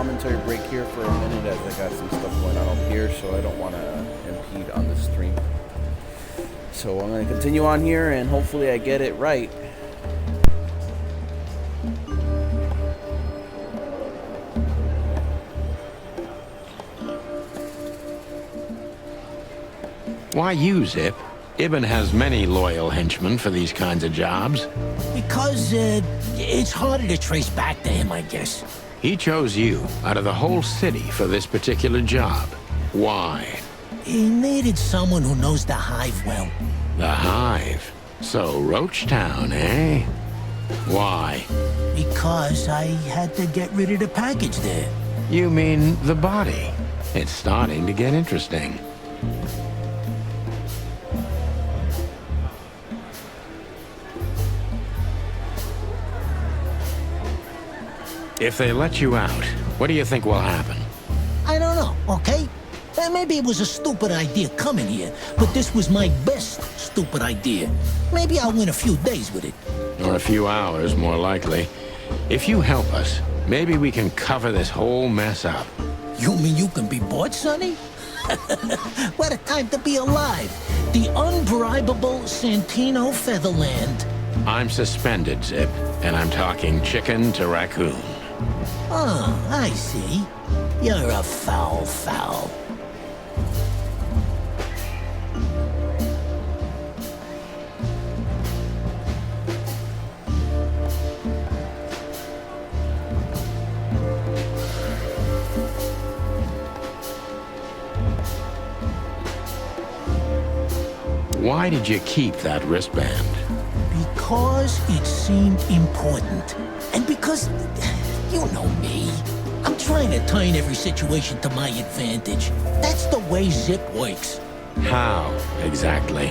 commentary break here for a minute as I got some stuff going on up here, so I don't want to impede on the stream. So I'm going to continue on here, and hopefully I get it right. Why you, Zip? Ibn has many loyal henchmen for these kinds of jobs. Because, it's harder to trace back to him, I guess. He chose you out of the whole city for this particular job. Why? He needed someone who knows the Hive well. The Hive? So, Roach Town, eh? Why? Because I had to get rid of the package there. You mean the body? It's starting to get interesting. If they let you out, what do you think will happen? I don't know, okay? Maybe it was a stupid idea coming here, but this was my best stupid idea. Maybe I'll win a few days with it. Or a few hours, more likely. If you help us, maybe we can cover this whole mess up. You mean you can be bought, Sonny? What a time to be alive. The unbribable Santino Featherland. I'm suspended, Zip, and I'm talking chicken to raccoon. Oh, I see. You're a foul. Why did you keep that wristband? Because it seemed important. And because, you know me, I'm trying to turn every situation to my advantage. That's the way Zip works. How, exactly?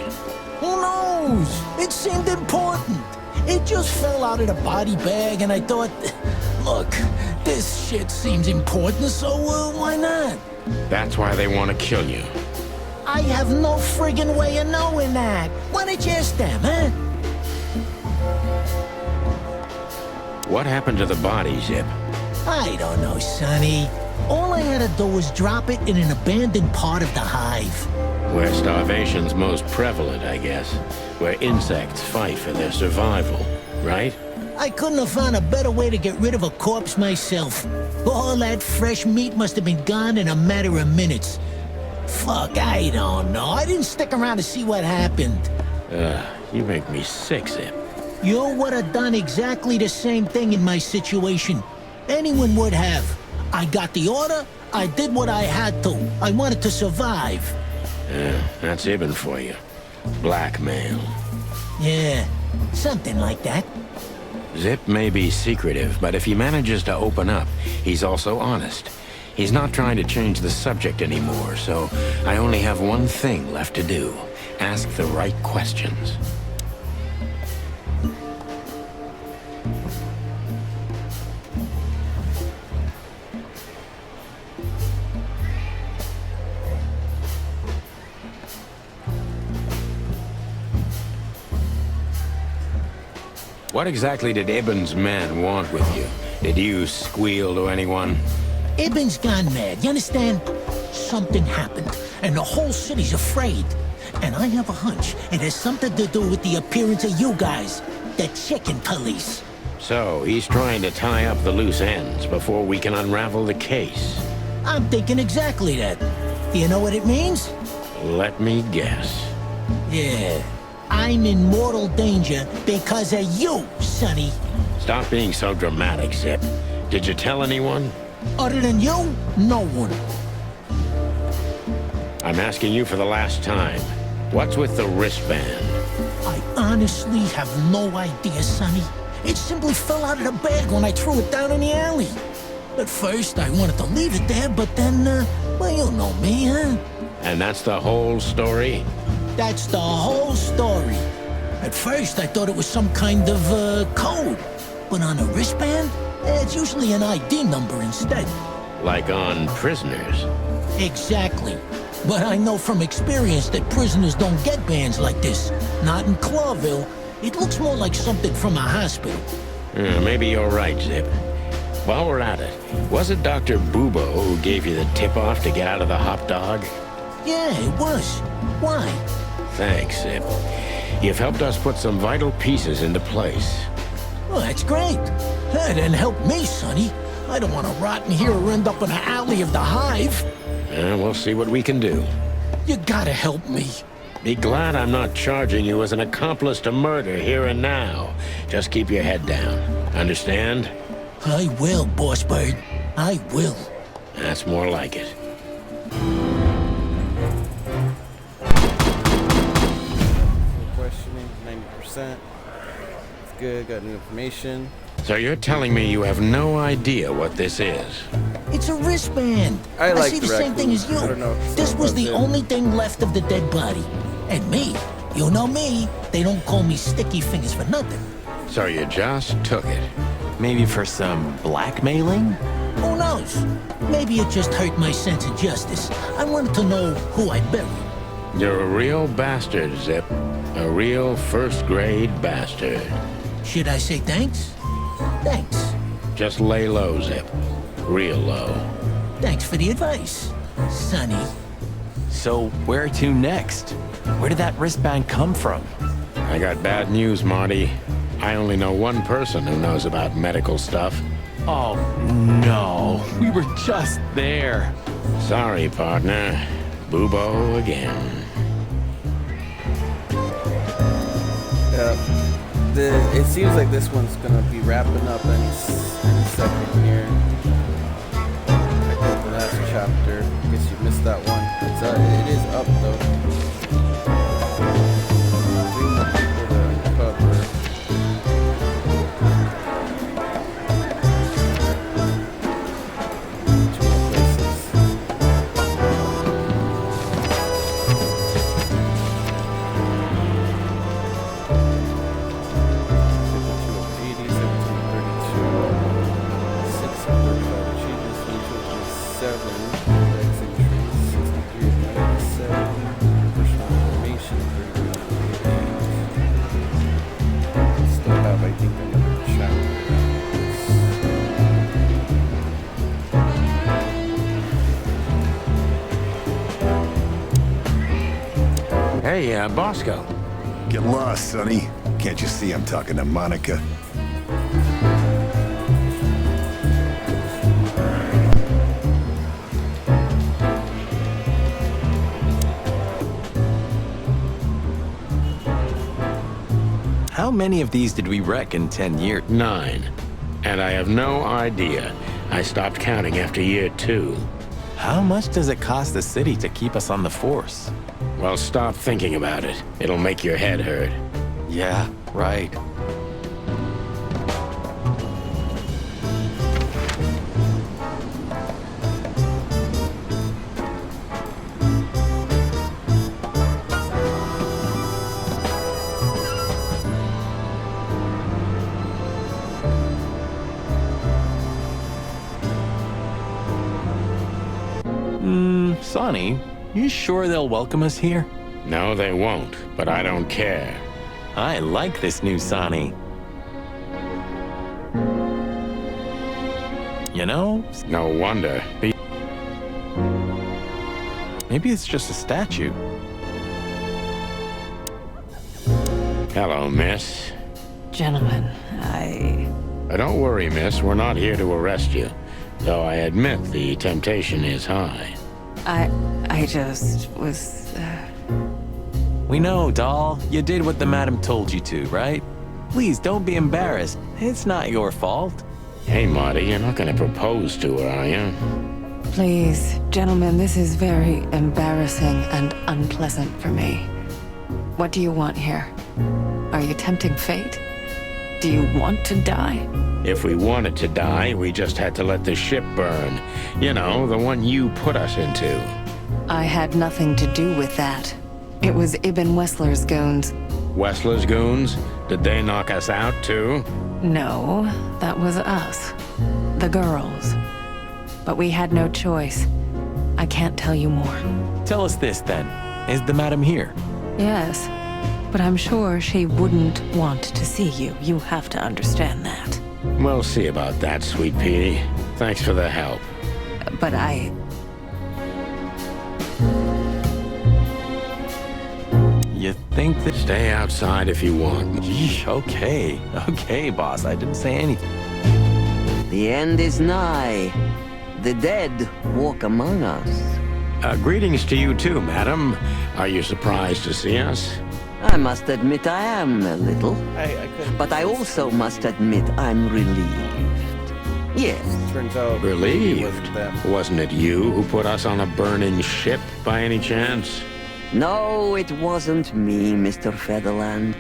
Who knows? It seemed important. It just fell out of the body bag, and I thought, look, this shit seems important, so why not? That's why they want to kill you. I have no friggin' way of knowing that. Why don't you ask them, huh? What happened to the body, Zip? I don't know, Sonny. All I had to do was drop it in an abandoned part of the Hive. Where starvation's most prevalent, I guess. Where insects fight for their survival, right? I couldn't have found a better way to get rid of a corpse myself. All that fresh meat must have been gone in a matter of minutes. Fuck, I don't know. I didn't stick around to see what happened. You make me sick, Zip. You would have done exactly the same thing in my situation. Anyone would have. I got the order, I did what I had to. I wanted to survive. That's Ibn for you. Blackmail. Yeah, something like that. Zip may be secretive, but if he manages to open up, he's also honest. He's not trying to change the subject anymore, so I only have one thing left to do. Ask the right questions. What exactly did Ibn's men want with you? Did you squeal to anyone? Ibn's gone mad, you understand? Something happened, and the whole city's afraid. And I have a hunch it has something to do with the appearance of you guys, the chicken police. So, he's trying to tie up the loose ends before we can unravel the case. I'm thinking exactly that. Do you know what it means? Let me guess. Yeah. I'm in mortal danger because of you, Sonny. Stop being so dramatic, Zip. Did you tell anyone? Other than you, no one. I'm asking you for the last time. What's with the wristband? I honestly have no idea, Sonny. It simply fell out of the bag when I threw it down in the alley. At first, I wanted to leave it there, but then, well, you know me, huh? And that's the whole story? That's the whole story. At first, I thought it was some kind of, code. But on a wristband, it's usually an ID number instead. Like on prisoners? Exactly. But I know from experience that prisoners don't get bands like this. Not in Clawville. It looks more like something from a hospital. Maybe you're right, Zip. while we're at it, was it Dr. Bubo who gave you the tip-off to get out of the hop dog? Yeah, it was. Why? Thanks, Zip. You've helped us put some vital pieces into place. Well, that's great. That didn't help me, Sonny. I don't want to rot in here or end up in the alley of the Hive. We'll see what we can do. You gotta help me. Be glad I'm not charging you as an accomplice to murder here and now. Just keep your head down. Understand? I will, Boss Bird. I will. That's more like it. Questioning, 90%. It's good, got new information. So you're telling me you have no idea what this is? It's a wristband. I like see the the same thing as you. I don't know if This was the it. only thing left of the dead body. And me. You know me. They don't call me Sticky Fingers for nothing. So you just took it. Maybe for some blackmailing? Who knows? Maybe it just hurt my sense of justice. I wanted to know who I buried. You're a real bastard, Zip. A real first-grade bastard. Should I say thanks? Thanks. Just lay low, Zip. Real low. Thanks for the advice, Sonny. So where to next? Where did that wristband come from? I got bad news, Marty. I only know one person who knows about medical stuff. Oh, no. We were just there. Sorry, partner. Bubo again. It seems like this one's gonna be wrapping up any second here. I got the last chapter. Guess you missed that one. It is up though. 3 more people to uncover. Hey, Bosco. Get lost, Sonny. Can't you see I'm talking to Monica? How many of these did we wreck in 10 years? 9. And I have no idea. I stopped counting after year 2. How much does it cost the city to keep us on the force? Well, stop thinking about it. It'll make your head hurt. Yeah, right. Sonny, you sure they'll welcome us here? No, they won't, but I don't care. I like this new Sonny. You know, No wonder. maybe it's just a statue. Hello, miss. Gentlemen, Don't worry, miss. We're not here to arrest you. Though I admit the temptation is high. I just was, We know, doll. You did what the madam told you to, right? Please don't be embarrassed. It's not your fault. Hey, Marty, you're not gonna propose to her, are you? Please, gentlemen, this is very embarrassing and unpleasant for me. What do you want here? Are you tempting fate? Do you want to die? If we wanted to die, we just had to let the ship burn. You know, the one you put us into. I had nothing to do with that. It was Ibn Wessler's goons. Wessler's goons? Did they knock us out, too? No, that was us. The girls. But we had no choice. I can't tell you more. Tell us this, then. Is the madam here? Yes, but I'm sure she wouldn't want to see you. You have to understand that. We'll see about that, Sweet Petey. Thanks for the help. But I... You think that... Stay outside if you want. Yeesh, okay. Okay, boss. I didn't say anything. The end is nigh. The dead walk among us. Greetings to you too, madam. Are you surprised to see us? I must admit I am a little. I couldn't. But I also must admit I'm relieved. Yes. Turns out maybe it Relieved? wasn't them. Wasn't it you who put us on a burning ship, by any chance? No, it wasn't me, Mr. Featherland.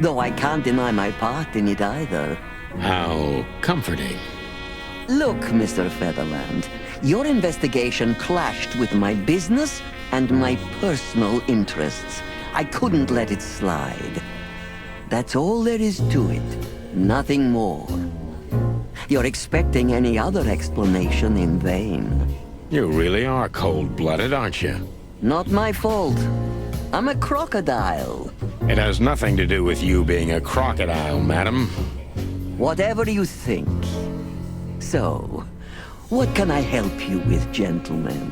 Though I can't deny my part in it either. How comforting. Look, Mr. Featherland, your investigation clashed with my business and my personal interests. I couldn't let it slide. That's all there is to it. Nothing more. You're expecting any other explanation in vain. You really are cold-blooded, aren't you? Not my fault. I'm a crocodile. It has nothing to do with you being a crocodile, madam. Whatever you think. So, what can I help you with, gentlemen?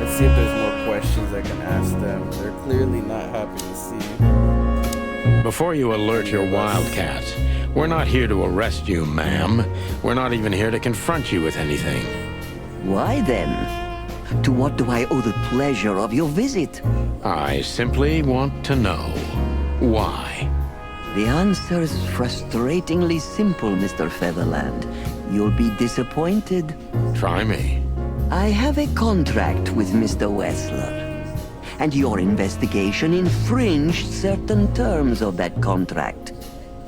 Let's see if there's more questions I can ask them. They're clearly not happy to see. Before you alert your wildcats, we're not here to arrest you, ma'am. We're not even here to confront you with anything. Why then? To what do I owe the pleasure of your visit? I simply want to know why. The answer's frustratingly simple, Mr. Featherland. You'll be disappointed. Try me. I have a contract with Mr. Wessler. And your investigation infringed certain terms of that contract.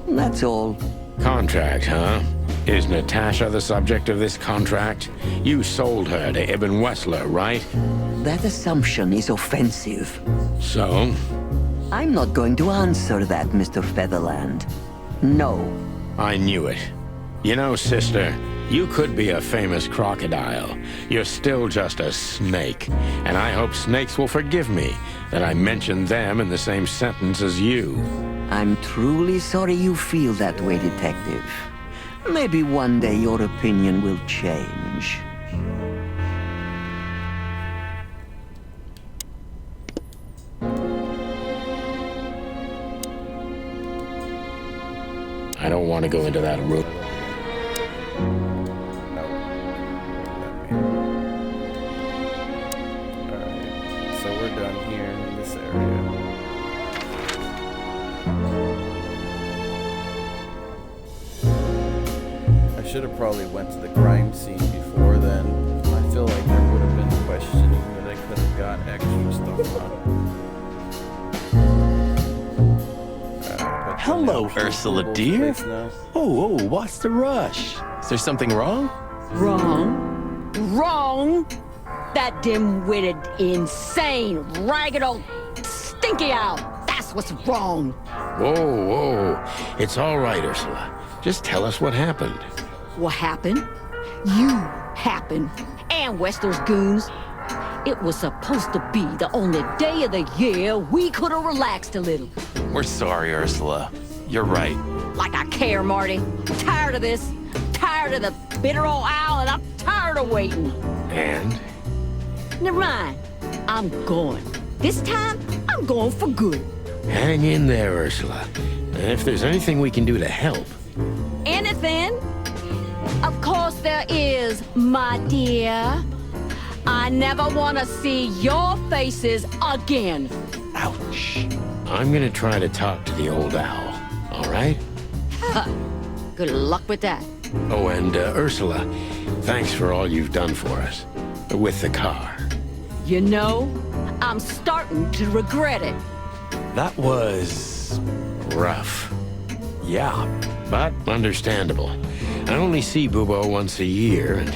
That's all. Contract, huh? Is Natasha the subject of this contract? You sold her to Ibn Wessler, right? That assumption is offensive. So? I'm not going to answer that, Mr. Featherland. No. I knew it. You know, sister, you could be a famous crocodile. You're still just a snake. And I hope snakes will forgive me that I mentioned them in the same sentence as you. I'm truly sorry you feel that way, Detective. Maybe one day your opinion will change. I don't want to go into that room. Alright, so we're done here in this area. I should have probably went to the crime scene before then. I feel like there would have been questioning that I could have got extra stuff on. Hello, Ursula, dear. Oh, what's the rush? Is there something wrong? Wrong. Wrong. That dim-witted, insane, ragged old stinky owl. That's what's wrong. Whoa, whoa. It's all right, Ursula. Just tell us what happened. What happened? You happened. And Wessler's goons. It was supposed to be the only day of the year we could have relaxed a little. We're sorry, Ursula. You're right. Like I care, Marty. Tired of this. Tired of the bitter old owl, and I'm tired of waiting. And? Never mind. I'm going. This time, I'm going for good. Hang in there, Ursula. And if there's anything we can do to help. Anything? Of course there is, my dear. I never want to see your faces again. Ouch. I'm gonna try to talk to the old owl, all right? Good luck with that. Oh, and Ursula, thanks for all you've done for us. With the car. You know, I'm starting to regret it. That was... rough. yeah. But understandable. I only see Bubo once a year, and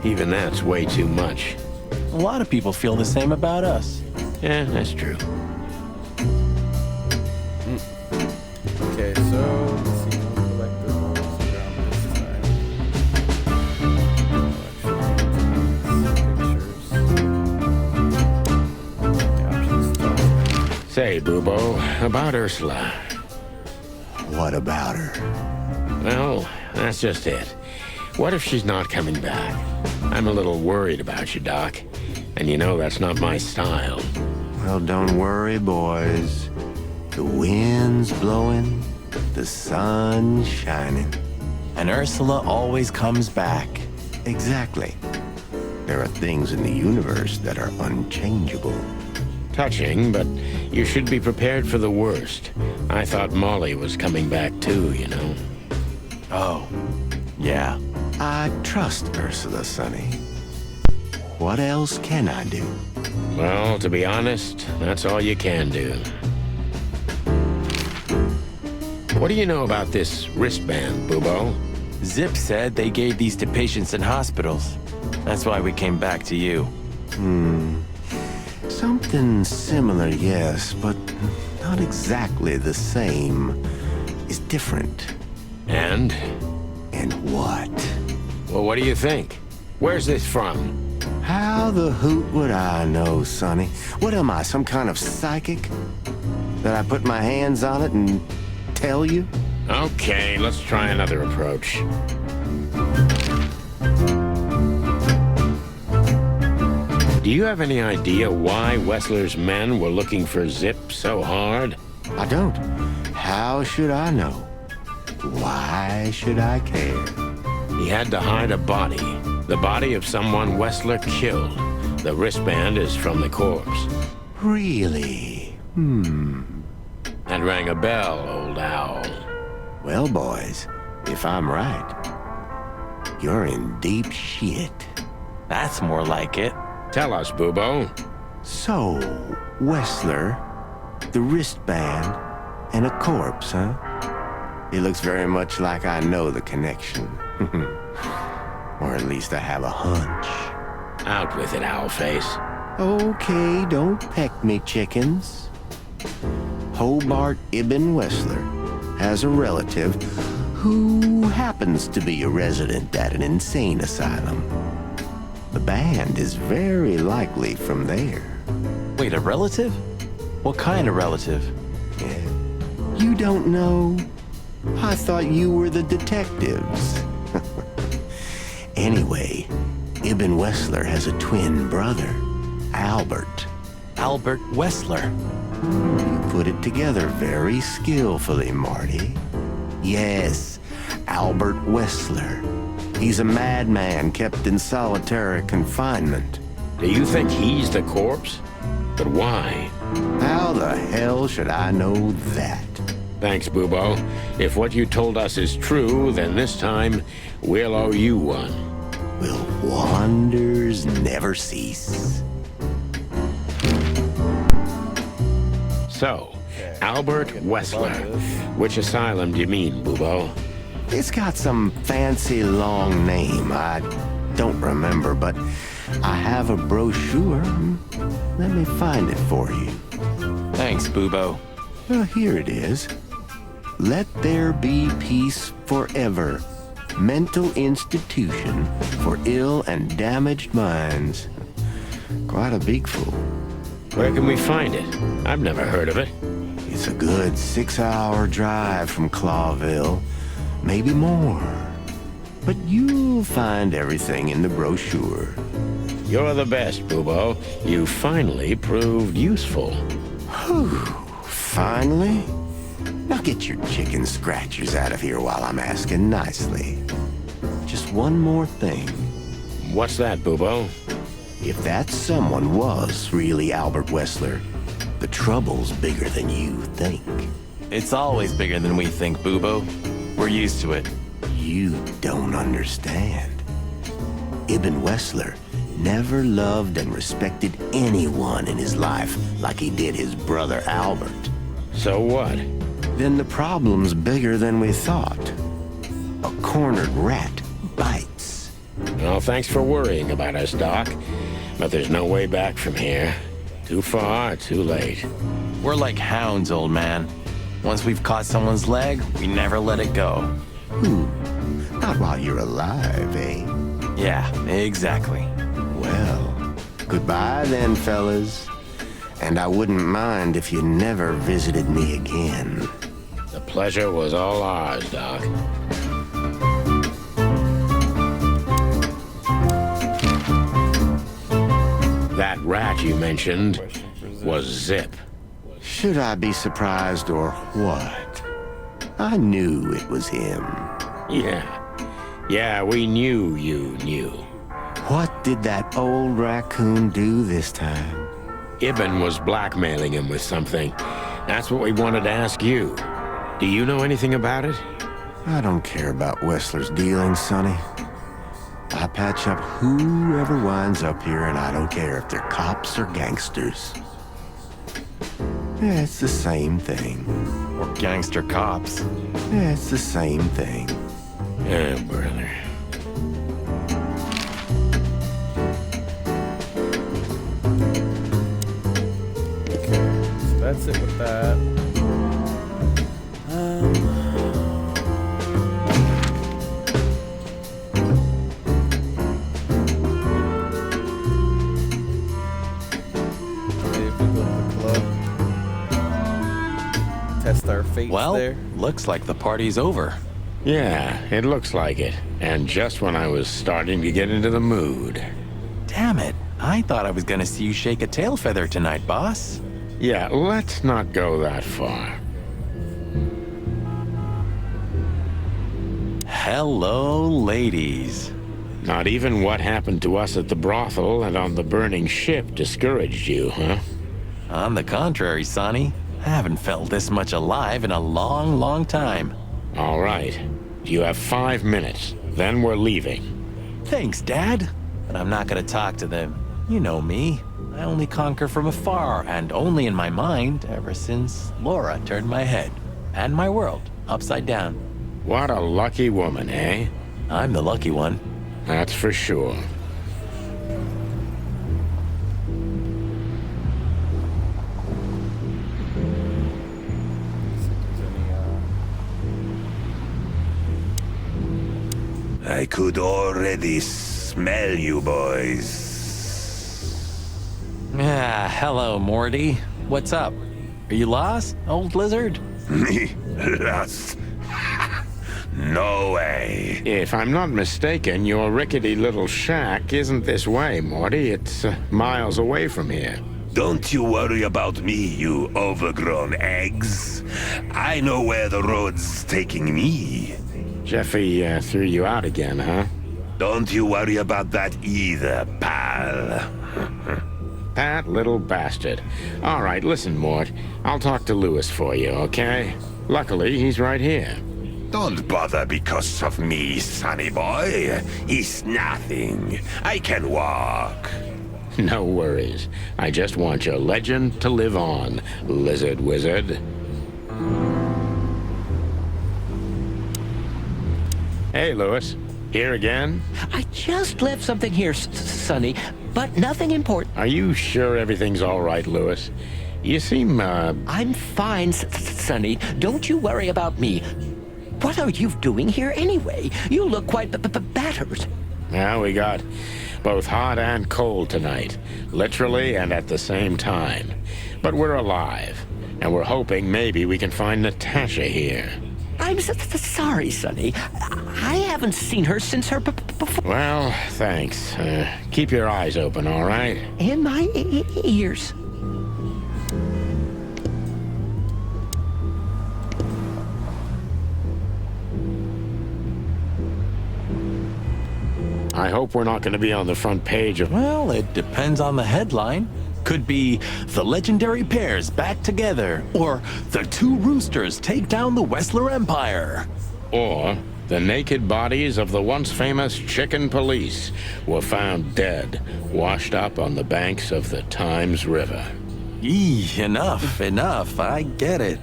even that's way too much. A lot of people feel the same about us. Yeah, that's true. Okay, so let's see. We'll collect the balls around this time. Pictures. The options. Say, Bubo, about Ursula. What about her? Well, that's just it. What if she's not coming back? I'm a little worried about you, Doc. And you know that's not my style. Well, don't worry, boys. The wind's blowing, the sun's shining. And Ursula always comes back. Exactly. There are things in the universe that are unchangeable. Touching, but you should be prepared for the worst. I thought Molly was coming back too, you know. Oh, yeah. I trust Ursula, Sonny. What else can I do? Well, to be honest, that's all you can do. What do you know about this wristband, Bubo? Zip said they gave these to patients in hospitals. That's why we came back to you. Something similar, yes, but not exactly the same. It's different. And? And what? Well, what do you think? Where's this from? How the hoot would I know, Sonny? What am I, some kind of psychic? That I put my hands on it and tell you? Okay, let's try another approach. Do you have any idea why Wessler's men were looking for Zip so hard? I don't. How should I know? Why should I care? He had to hide a body. The body of someone Wessler killed. The wristband is from the corpse. Really? That rang a bell, old owl. Well, boys, if I'm right, you're in deep shit. That's more like it. Tell us, Bubo. So, Wessler, the wristband, and a corpse, huh? It looks very much like I know the connection. Or at least I have a hunch. Out with it, Owlface. Okay, don't peck me, chickens. Hobart Ibn Wessler has a relative who happens to be a resident at an insane asylum. The band is very likely from there. Wait, a relative? What kind of relative? Yeah. You don't know? I thought you were the detectives. Anyway, Ibn Wessler has a twin brother, Albert. Albert Wessler. You put it together very skillfully, Marty. Yes, Albert Wessler. He's a madman kept in solitary confinement. Do you think he's the corpse? But why? How the hell should I know that? Thanks, Bubo. If what you told us is true, then this time we'll owe you one. Will wonders never cease? So, Albert Wessler. Which asylum do you mean, Bubo? It's got some fancy long name. I don't remember, but I have a brochure. Let me find it for you. Thanks, Bubo. Well, here it is. Let There Be Peace Forever. Mental institution for ill and damaged minds. Quite a big fool. Where can we find it? I've never heard of it. It's a good 6-hour drive from Clawville. Maybe more. But you'll find everything in the brochure. You're the best, Bubo. You finally proved useful. Whew. Finally? Now get your chicken scratchers out of here while I'm asking nicely. Just one more thing. What's that, Bubo? If that someone was really Albert Wessler, the trouble's bigger than you think. It's always bigger than we think, Bubo. We're used to it. You don't understand. Ibn Wessler never loved and respected anyone in his life like he did his brother Albert. So what? Then the problem's bigger than we thought. A cornered rat bites. Well, thanks for worrying about us, Doc. But there's no way back from here. Too far, too late. We're like hounds, old man. Once we've caught someone's leg, we never let it go. Not while you're alive, eh? Yeah, exactly. Well, goodbye then, fellas. And I wouldn't mind if you never visited me again. The pleasure was all ours, Doc. That rat you mentioned was Zip. Should I be surprised or what? I knew it was him. Yeah, we knew you knew. What did that old raccoon do this time? Ibn was blackmailing him with something. That's what we wanted to ask you. Do you know anything about it? I don't care about Wessler's dealings, Sonny. I patch up whoever winds up here, and I don't care if they're cops or gangsters. Yeah, it's the same thing. Or gangster cops. Yeah, it's the same thing. Yeah, brother. So that's it with that. Test our fates Well, there. looks like the party's over. Yeah, it looks like it. And just when I was starting to get into the mood. Damn it. I thought I was gonna see you shake a tail feather tonight, boss. Yeah, let's not go that far. Hello, ladies. Not even what happened to us at the brothel and on the burning ship discouraged you, huh? On the contrary, Sonny. I haven't felt this much alive in a long, long time. All right. You have 5 minutes. Then we're leaving. Thanks, Dad. But I'm not gonna talk to them. You know me. I only conquer from afar, and only in my mind, ever since Laura turned my head and my world upside down. What a lucky woman, eh? I'm the lucky one. That's for sure. I could already smell you boys. Ah, hello, Morty. What's up? Are you lost, old lizard? Me? Lost? No way. If I'm not mistaken, your rickety little shack isn't this way, Morty. It's miles away from here. Don't you worry about me, you overgrown eggs. I know where the road's taking me. Jeffy threw you out again, huh? Don't you worry about that either, pal. That little bastard. All right, listen, Mort. I'll talk to Lewis for you, okay? Luckily, he's right here. Don't bother because of me, sonny boy. It's nothing. I can walk. No worries. I just want your legend to live on, lizard wizard. Hey, Lewis. Here again? I just left something here, Sonny, but nothing important. Are you sure everything's all right, Lewis? You seem, I'm fine, Sonny. Don't you worry about me. What are you doing here anyway? You look quite battered. Yeah, we got both hot and cold tonight. Literally and at the same time. But we're alive. And we're hoping maybe we can find Natasha here. I'm sorry, Sonny. I haven't seen her since her before. Well, thanks. Keep your eyes open, all right? In my ears. I hope we're not going to be on the front page of... Well, it depends on the headline. Could be the legendary pairs back together, or the two roosters take down the Wessler Empire. Or the naked bodies of the once famous chicken police were found dead, washed up on the banks of the Times River. Eee, enough, I get it.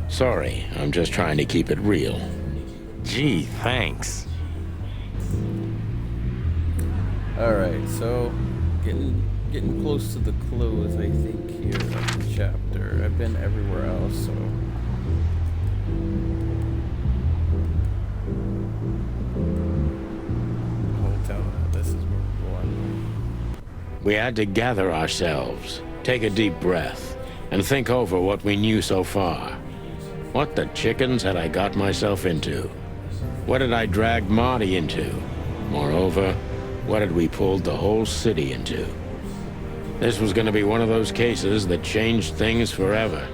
Sorry, I'm just trying to keep it real. Gee, thanks. Alright, so getting close to the close, I think, here of the chapter. I've been everywhere else, so... I'll tell that this is where we're going. We had to gather ourselves, take a deep breath, and think over what we knew so far. What the chickens had I got myself into? What had I dragged Marty into? Moreover, what had we pulled the whole city into? This was going to be one of those cases that changed things forever.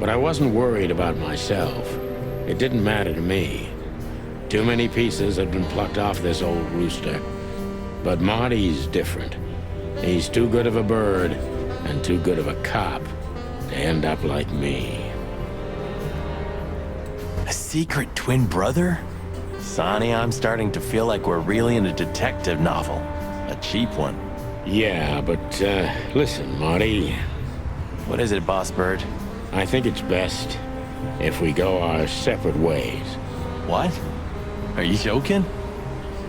But I wasn't worried about myself. It didn't matter to me. Too many pieces had been plucked off this old rooster. But Marty's different. He's too good of a bird and too good of a cop to end up like me. A secret twin brother? Sonny, I'm starting to feel like we're really in a detective novel. A cheap one. Yeah, but, listen, Marty. What is it, Boss Bird? I think it's best if we go our separate ways. What? Are you joking?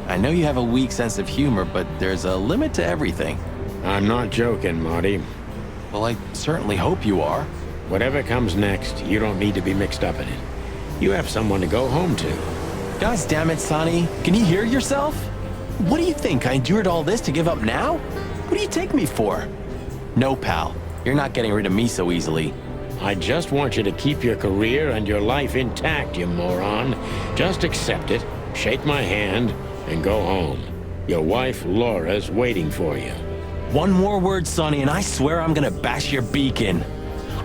I know you have a weak sense of humor, but there's a limit to everything. I'm not joking, Marty. Well, I certainly hope you are. Whatever comes next, you don't need to be mixed up in it. You have someone to go home to. Gosh damn it, Sonny. Can you hear yourself? What do you think? I endured all this to give up now? What do you take me for? No, pal. You're not getting rid of me so easily. I just want you to keep your career and your life intact, you moron. Just accept it, shake my hand, and go home. Your wife, Laura's waiting for you. One more word, Sonny, and I swear I'm gonna bash your beak in.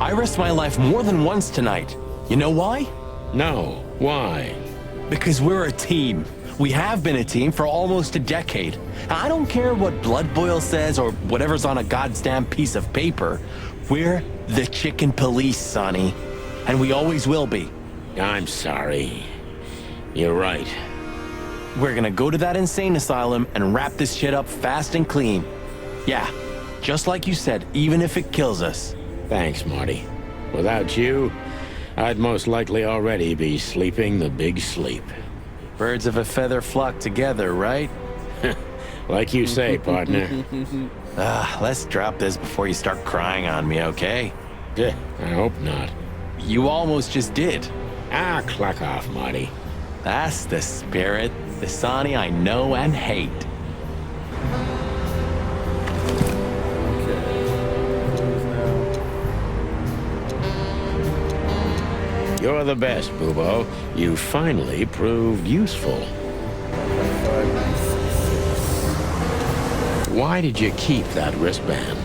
I risked my life more than once tonight. You know why? No. Why? Because we're a team. We have been a team for almost a decade. I don't care what Blood Boil says or whatever's on a goddamn piece of paper. We're the Chicken Police, Sonny. And we always will be. I'm sorry. You're right. We're gonna go to that insane asylum and wrap this shit up fast and clean. Yeah, just like you said, even if it kills us. Thanks, Marty. Without you, I'd most likely already be sleeping the big sleep. Birds of a feather flock together, right? Like you say, partner. Let's drop this before you start crying on me, okay? I hope not. You almost just did. Clock off, Marty. That's the spirit. The Sonny I know and hate. You're the best, Bubo. You finally proved useful. Why did you keep that wristband?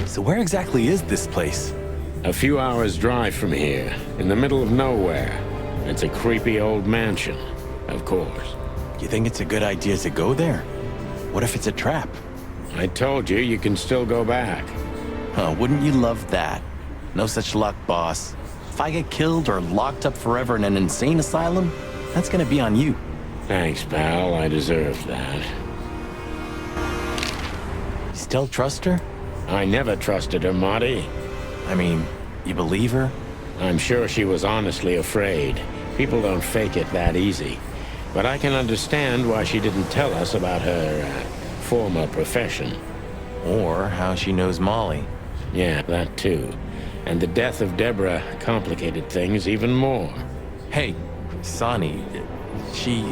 So where exactly is this place? A few hours' drive from here, in the middle of nowhere. It's a creepy old mansion, of course. You think it's a good idea to go there? What if it's a trap? I told you, you can still go back. Wouldn't you love that? No such luck, boss. If I get killed or locked up forever in an insane asylum, that's gonna be on you. Thanks, pal. I deserve that. You still trust her? I never trusted her, Marty. I mean, you believe her? I'm sure she was honestly afraid. People don't fake it that easy. But I can understand why she didn't tell us about her, former profession. Or how she knows Molly. Yeah, that too. And the death of Deborah complicated things even more. Hey, Sonny, she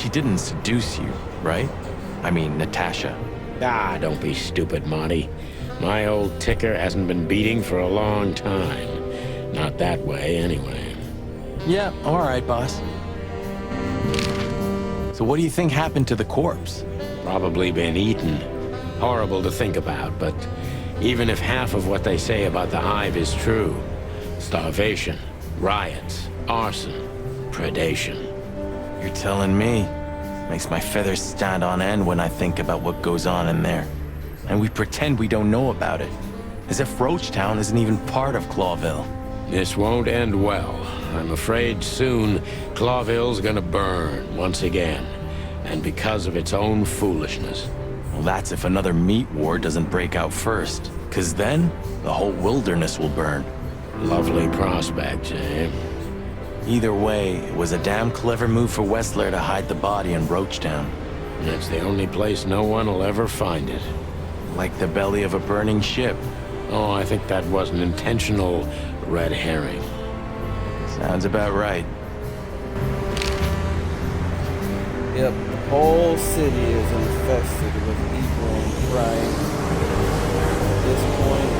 didn't seduce you, right? I mean, Natasha. Don't be stupid, Marty. My old ticker hasn't been beating for a long time. Not that way, anyway. Yeah, all right, boss. So what do you think happened to the corpse? Probably been eaten. Horrible to think about, but even if half of what they say about the Hive is true, starvation, riots, arson, predation. You're telling me. Makes my feathers stand on end when I think about what goes on in there. And we pretend we don't know about it, as if Roachtown isn't even part of Clawville. This won't end well. I'm afraid soon Clawville's gonna burn once again, and because of its own foolishness. Well, that's if another meat war doesn't break out first, because then the whole wilderness will burn. Lovely prospect, eh? Either way, it was a damn clever move for Wessler to hide the body in Roachtown. It's the only place no one will ever find it. Like the belly of a burning ship. Oh, I think that was an intentional red herring. Sounds about right. Yep, the whole city is infested with evil and crime. At this point,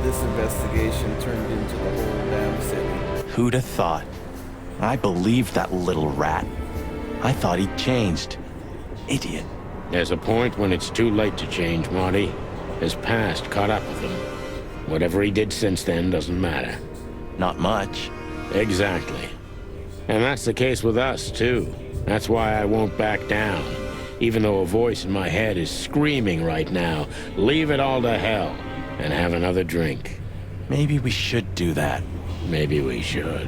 this investigation turned into the whole damn city. Who'd have thought? I believed that little rat. I thought he'd changed. Idiot. There's a point when it's too late to change, Marty. His past caught up with him. Whatever he did since then doesn't matter. Not much. Exactly. And that's the case with us, too. That's why I won't back down. Even though a voice in my head is screaming right now, leave it all to hell and have another drink. Maybe we should do that. Maybe we should.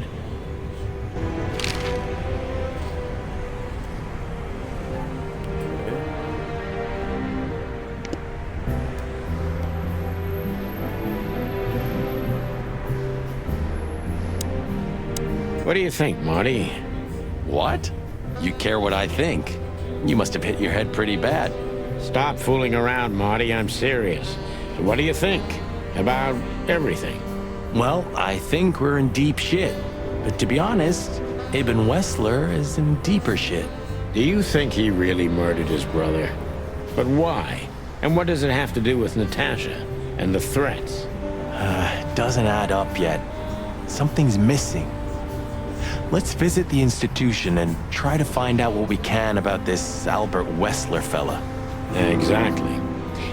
What do you think, Marty? What? You care what I think? You must have hit your head pretty bad. Stop fooling around, Marty. I'm serious. So what do you think about everything? Well, I think we're in deep shit. But to be honest, Ibn Wessler is in deeper shit. Do you think he really murdered his brother? But why? And what does it have to do with Natasha and the threats? Doesn't add up yet. Something's missing. Let's visit the institution and try to find out what we can about this Albert Wessler fella. Exactly.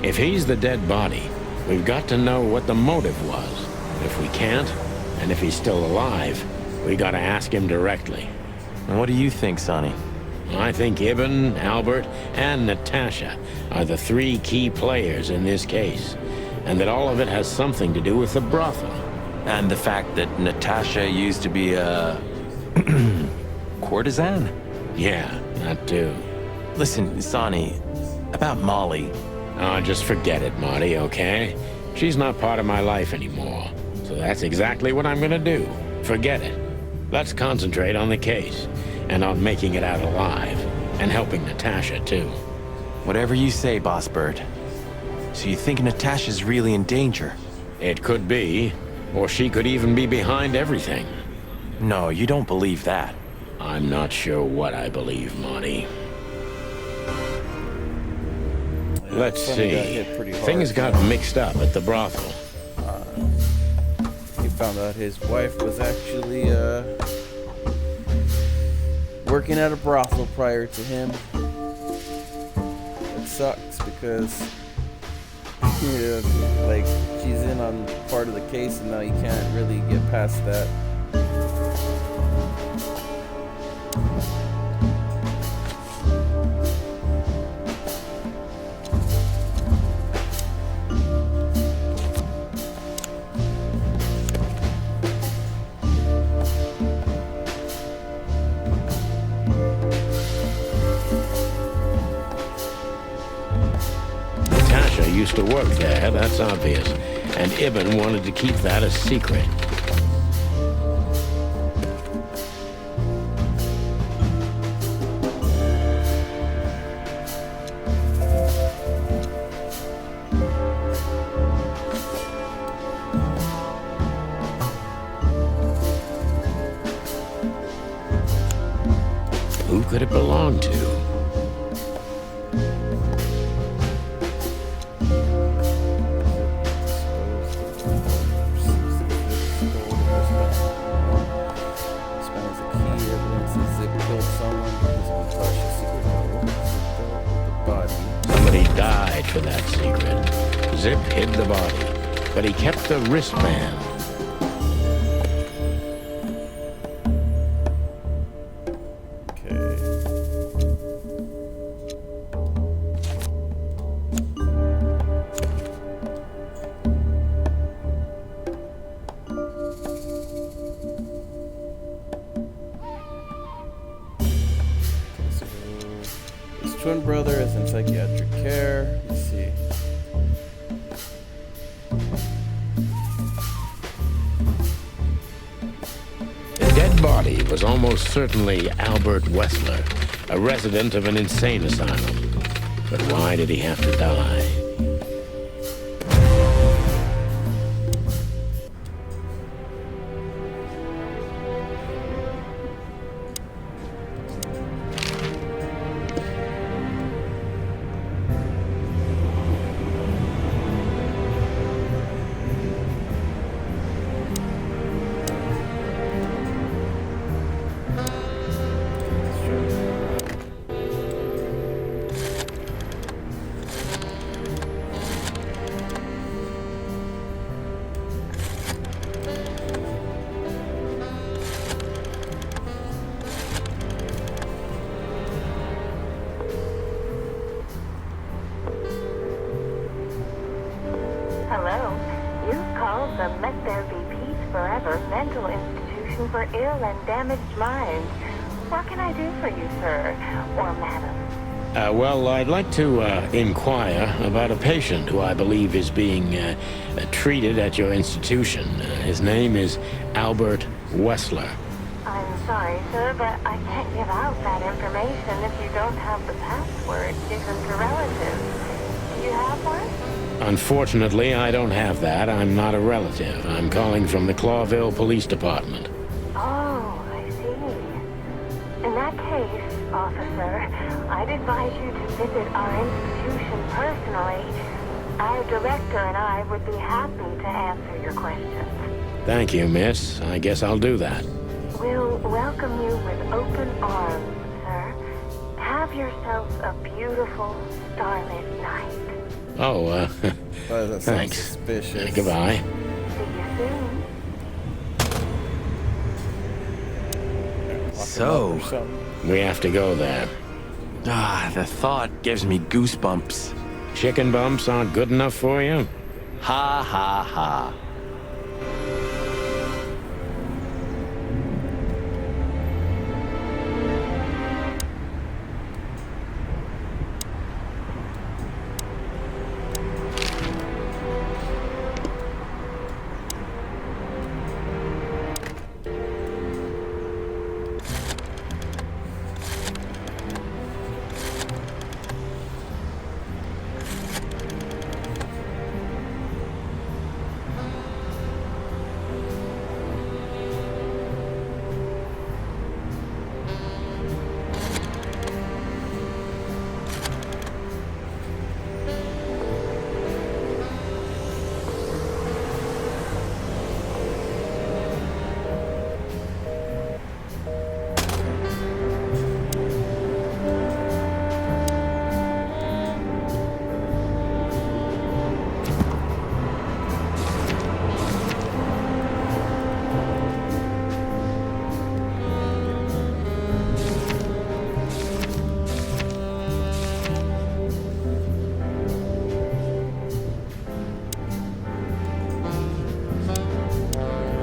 If he's the dead body, we've got to know what the motive was. If we can't, and if he's still alive, we gotta ask him directly. And what do you think, Sonny? I think Ibn, Albert, and Natasha are the three key players in this case, and that all of it has something to do with the brothel. And the fact that Natasha used to be a... courtesan? Yeah, that too. Listen, Sonny, about Molly. Oh, just forget it, Marty, okay? She's not part of my life anymore. So that's exactly what I'm gonna do. Forget it. Let's concentrate on the case, and on making it out alive, and helping Natasha, too. Whatever you say, Boss Bird. So you think Natasha's really in danger? It could be, or she could even be behind everything. No, you don't believe that. I'm not sure what I believe, Marty. Let's see. Things got mixed up at the brothel. He found out his wife was actually working at a brothel prior to him. It sucks because like she's in on part of the case and now you can't really get past that. Natasha used to work there, that's obvious. And Ibn wanted to keep that a secret. Who could it belong to? Somebody died for that secret. Zip hid the body, but he kept the wristband. Okay. brother is in psychiatric care. Let's see. The dead body was almost certainly Albert Wessler, a resident of an insane asylum. But why did he have to die? Hello. You've called the Met There Be Peace Forever Mental Institution for Ill and Damaged Minds. What can I do for you, sir? Or madam? Well, I'd like to inquire about a patient who I believe is being treated at your institution. His name is Albert Wessler. I'm sorry, sir, but I can't give out that information if you don't have the password given to relatives. Do you have one? Unfortunately, I don't have that. I'm not a relative. I'm calling from the Clawville Police Department. Oh, I see. In that case, officer, I'd advise you to visit our institution personally. Our director and I would be happy to answer your questions. Thank you, miss. I guess I'll do that. We'll welcome you with open arms, sir. Have yourself a beautiful, starlit night. Oh, Well, that sounds thanks. suspicious. Goodbye. See you soon. So, We have to go there. the thought gives me goosebumps. Chicken bumps aren't good enough for you? Ha ha ha.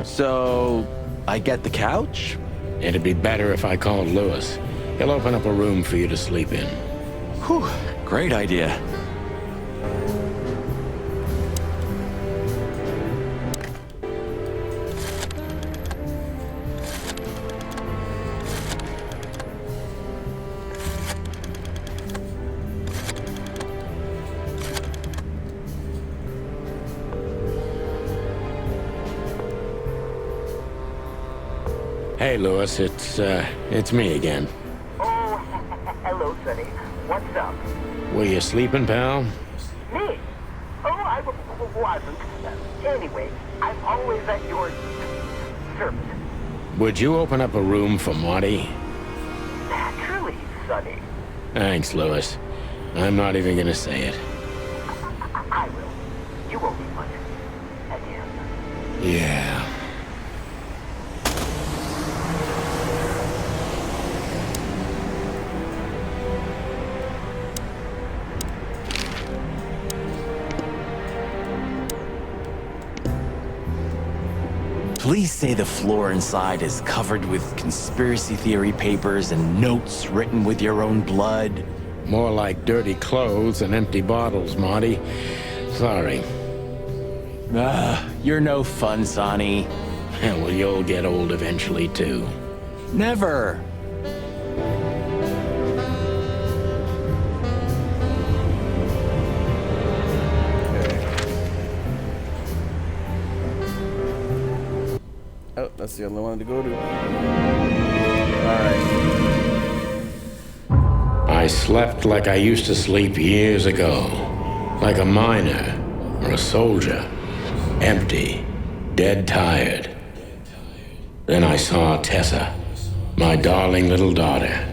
So, I get the couch? It'd be better if I called Lewis. He'll open up a room for you to sleep in. Whew, great idea. Hey, Lewis, it's me again. Oh, hello, Sonny. What's up? Were you sleeping, pal? Me? Oh, I wasn't. Anyway, I'm always at your service. Would you open up a room for Marty? Naturally, Sonny. Thanks, Lewis. I'm not even gonna say it. I will. You owe me one. Again. Yeah. Please say the floor inside is covered with conspiracy theory papers and notes written with your own blood. More like dirty clothes and empty bottles, Marty. Sorry. You're no fun, Sonny. Yeah, well, you'll get old eventually, too. Never. Oh, that's the only one to go to. Alright. I slept like I used to sleep years ago. Like a miner or a soldier. Empty. Dead tired. Then I saw Tessa. My darling little daughter.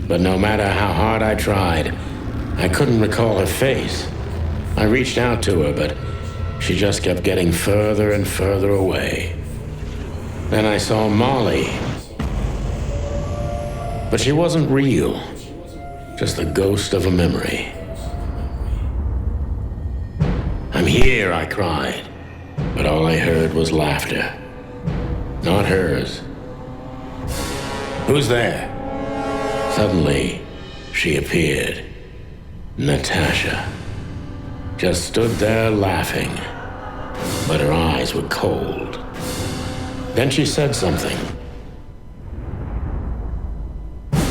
But no matter how hard I tried, I couldn't recall her face. I reached out to her, but she just kept getting further and further away. Then I saw Molly. But she wasn't real. Just the ghost of a memory. I'm here, I cried. But all I heard was laughter. Not hers. Who's there? Suddenly, she appeared. Natasha. Just stood there laughing. But her eyes were cold. Then she said something.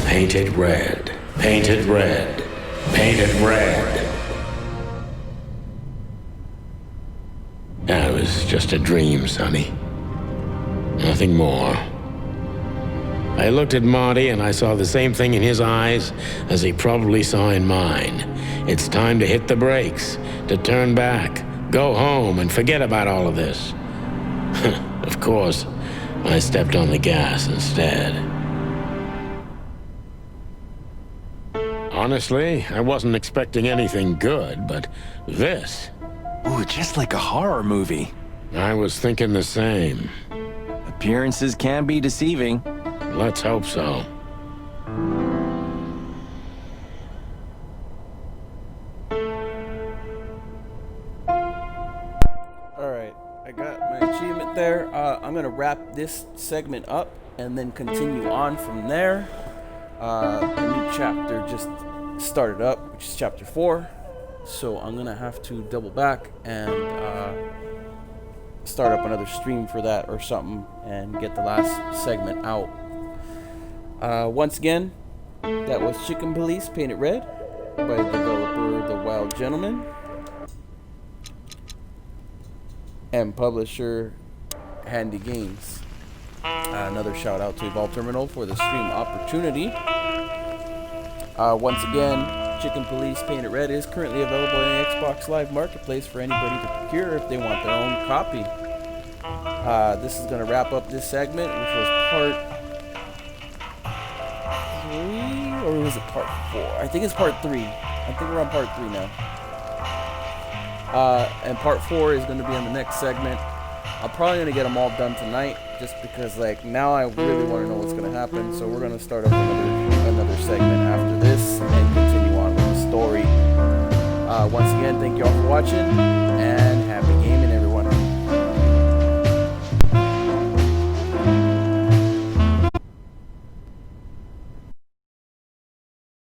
Painted red, painted red, painted red. That was just a dream, Sonny. Nothing more. I looked at Marty and I saw the same thing in his eyes as he probably saw in mine. It's time to hit the brakes, to turn back, go home and forget about all of this. Of course, I stepped on the gas instead. Honestly, I wasn't expecting anything good, but this... Ooh, just like a horror movie. I was thinking the same. Appearances can be deceiving. Let's hope so. Alright, I got my achievement there. I'm gonna wrap this segment up and then continue on from there. A new chapter just started up, which is chapter 4. So I'm gonna have to double back and start up another stream for that or something and get the last segment out. Once again, that was Chicken Police Painted Red by developer The Wild Gentleman and publisher Handy Games. Another shout out to Evolve Terminal for the stream opportunity. Once again, Chicken Police Painted Red is currently available in the Xbox Live Marketplace for anybody to procure if they want their own copy. This is going to wrap up this segment, which was part 3, or was it part 4? I think it's part 3. I think we're on part 3 now. And part 4 is going to be in the next segment. I'm probably going to get them all done tonight, just because like now I really want to know what's going to happen. So we're going to start up another segment after this and continue on with the story. Once again, thank you all for watching.